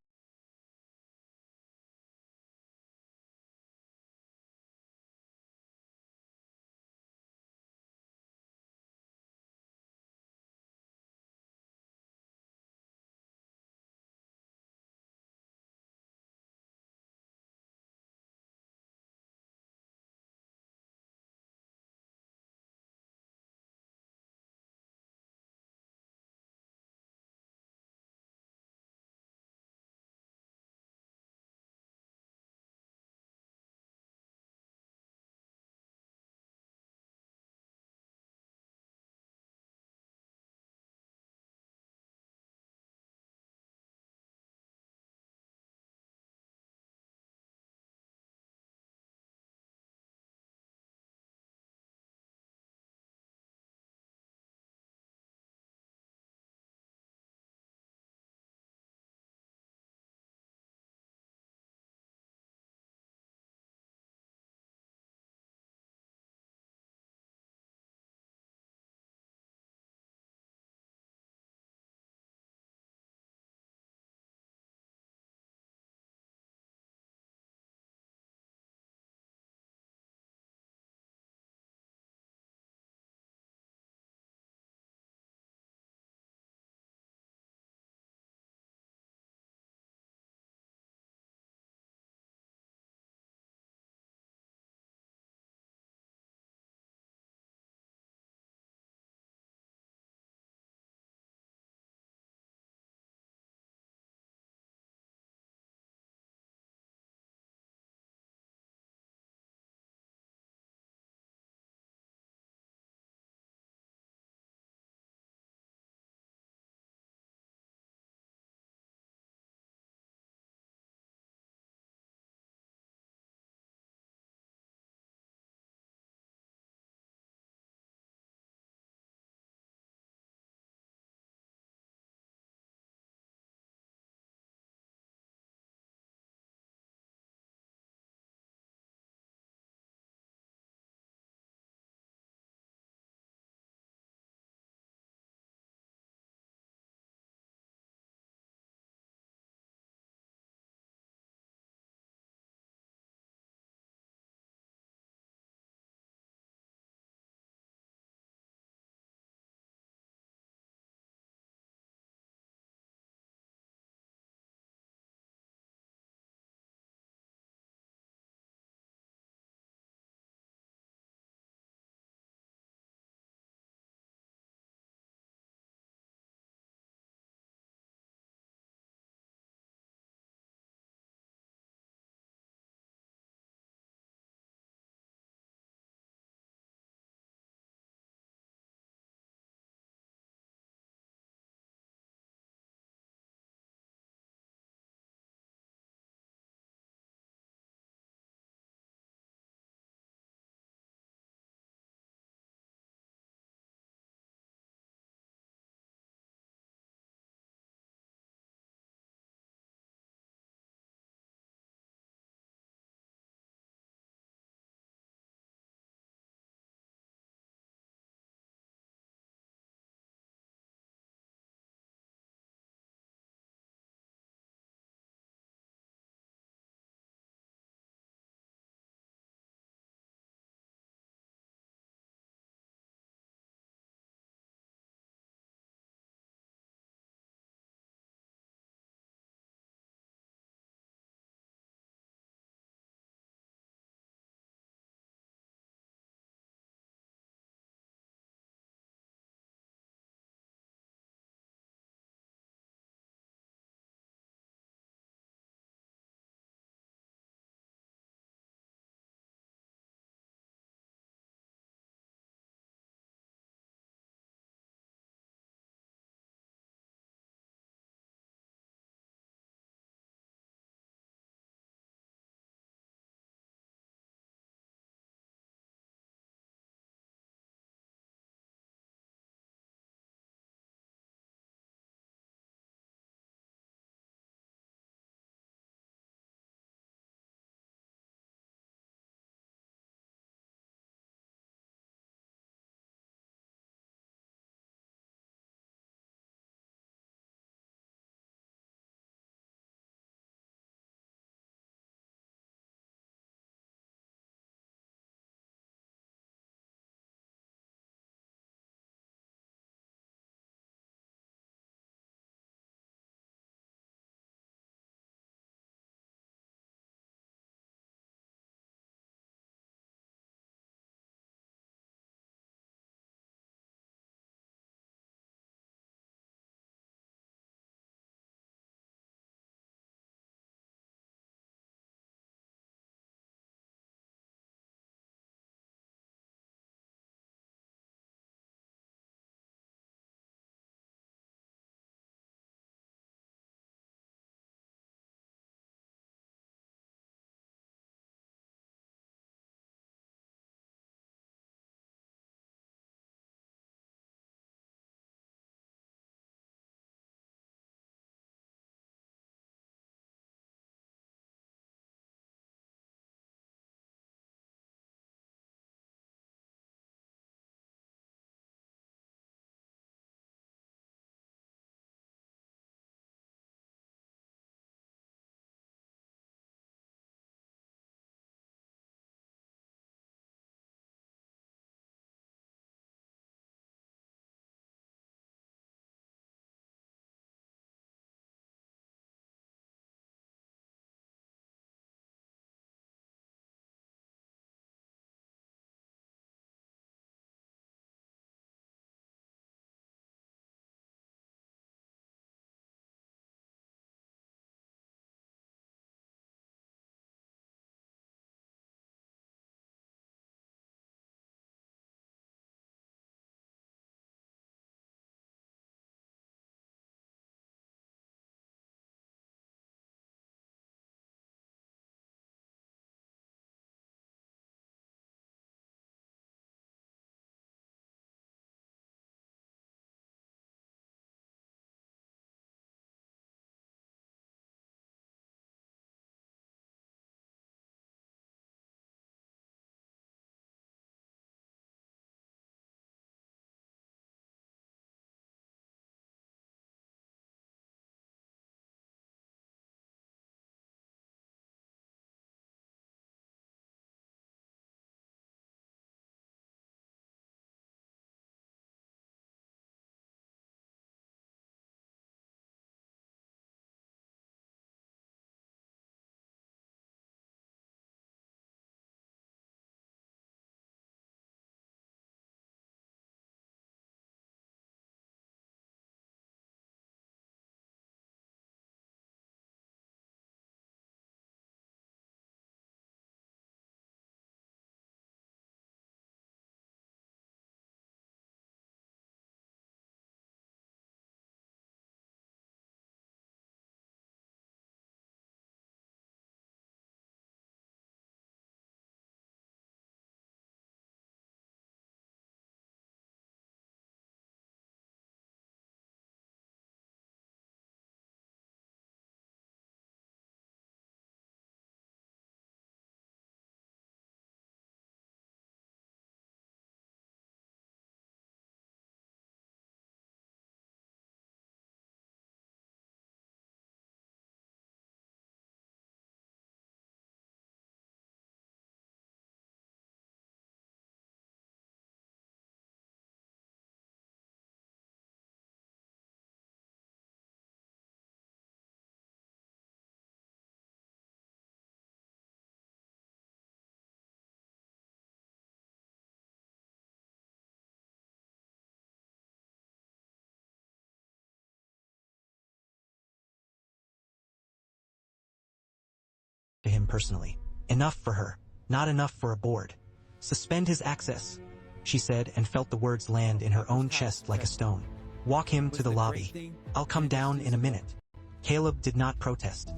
personally. Enough for her. Not enough for a board. Suspend his access, she said, and felt the words land in her own chest like a stone. Walk him to the lobby. I'll come down in a minute. Caleb did not protest.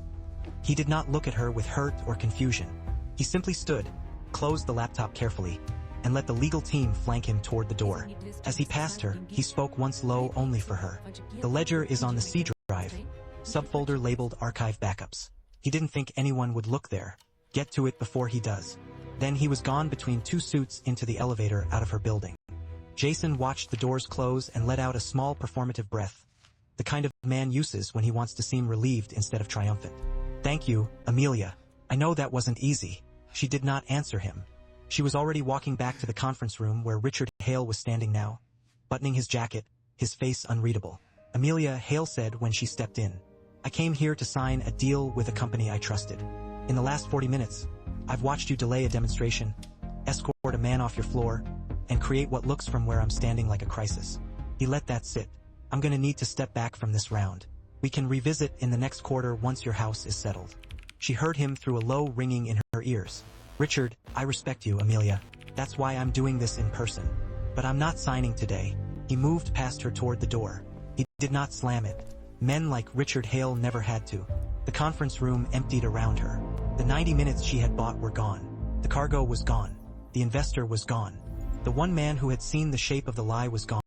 He did not look at her with hurt or confusion. He simply stood, closed the laptop carefully, and let the legal team flank him toward the door. As he passed her, he spoke once low only for her. The ledger is on the C drive. Subfolder labeled Archive Backups. He didn't think anyone would look there. Get to it before he does. Then he was gone between two suits into the elevator out of her building. Jason watched the doors close and let out a small performative breath. The kind of man uses when he wants to seem relieved instead of triumphant. Thank you, Amelia. I know that wasn't easy. She did not answer him. She was already walking back to the conference room where Richard Hale was standing now, buttoning his jacket, his face unreadable. Amelia, Hale said when she stepped in. I came here to sign a deal with a company I trusted. In the last 40 minutes, I've watched you delay a demonstration, escort a man off your floor, and create what looks from where I'm standing like a crisis. He let that sit. I'm gonna need to step back from this round. We can revisit in the next quarter once your house is settled. She heard him through a low ringing in her ears. Richard, I respect you, Amelia. That's why I'm doing this in person. But I'm not signing today. He moved past her toward the door. He did not slam it. Men like Richard Hale never had to. The conference room emptied around her. The 90 minutes she had bought were gone. The cargo was gone. The investor was gone. The one man who had seen the shape of the lie was gone.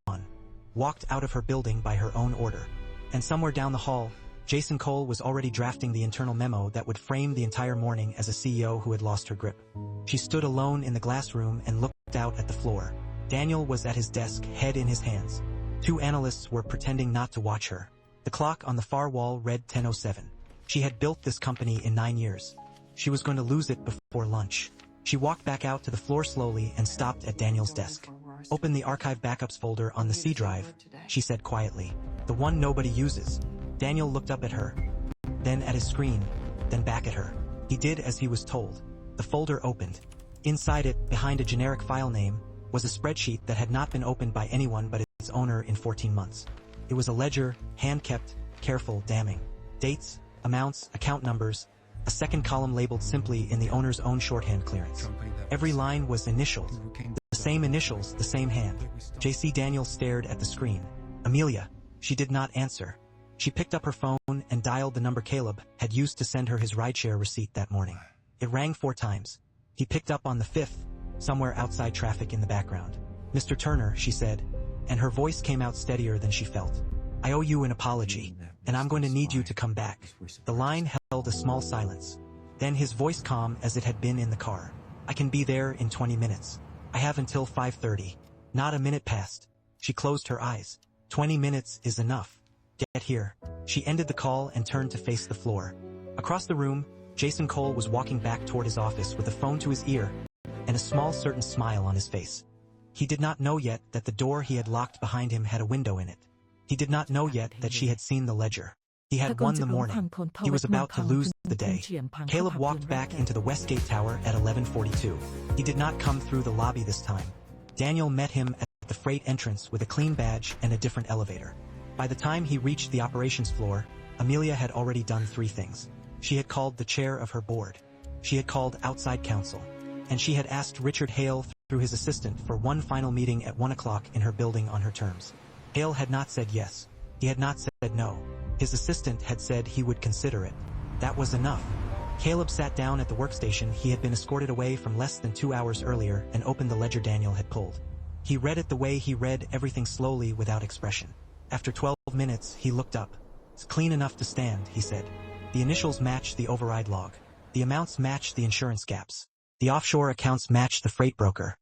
Walked out of her building by her own order. And somewhere down the hall, Jason Cole was already drafting the internal memo that would frame the entire morning as a CEO who had lost her grip. She stood alone in the glass room and looked out at the floor. Daniel was at his desk, head in his hands. Two analysts were pretending not to watch her. The clock on the far wall read 10:07. She had built this company in 9 years. She was going to lose it before lunch. She walked back out to the floor slowly and stopped at Daniel's desk. Open the Archive Backups folder on the C drive, she said quietly. The one nobody uses. Daniel looked up at her, then at his screen, then back at her. He did as he was told. The folder opened. Inside it, behind a generic file name, was a spreadsheet that had not been opened by anyone but its owner in 14 months. It was a ledger, hand-kept, careful, damning. Dates, amounts, account numbers, a second column labeled simply in the owner's own shorthand clearance. Every line was initialed. The same initials, the same hand. J.C. Daniel stared at the screen. Amelia. She did not answer. She picked up her phone and dialed the number Caleb had used to send her his rideshare receipt that morning. It rang 4 times. He picked up on the 5th, somewhere outside traffic in the background. Mr. Turner, she said, and her voice came out steadier than she felt. I owe you an apology, and I'm going to need you to come back. The line held a small silence. Then his voice calm as it had been in the car. I can be there in 20 minutes. I have until 5:30. Not a minute passed. She closed her eyes. 20 minutes is enough. Get here. She ended the call and turned to face the floor. Across the room, Jason Cole was walking back toward his office with a phone to his ear and a small certain smile on his face. He did not know yet that the door he had locked behind him had a window in it. He did not know yet that she had seen the ledger. He had won the morning. He was about to lose the day. Caleb walked back into the Westgate Tower at 11:42. He did not come through the lobby this time. Daniel met him at the freight entrance with a clean badge and a different elevator. By the time he reached the operations floor, Amelia had already done 3 things. She had called the chair of her board. She had called outside counsel. And she had asked Richard Hale through his assistant for one final meeting at 1 o'clock in her building on her terms. Hale had not said yes. He had not said no. His assistant had said he would consider it. That was enough. Caleb sat down at the workstation he had been escorted away from less than 2 hours earlier and opened the ledger Daniel had pulled. He read it the way he read everything, slowly, without expression. After 12 minutes, he looked up. It's clean enough to stand, he said. The initials match the override log. The amounts match the insurance gaps. The offshore accounts match the freight broker.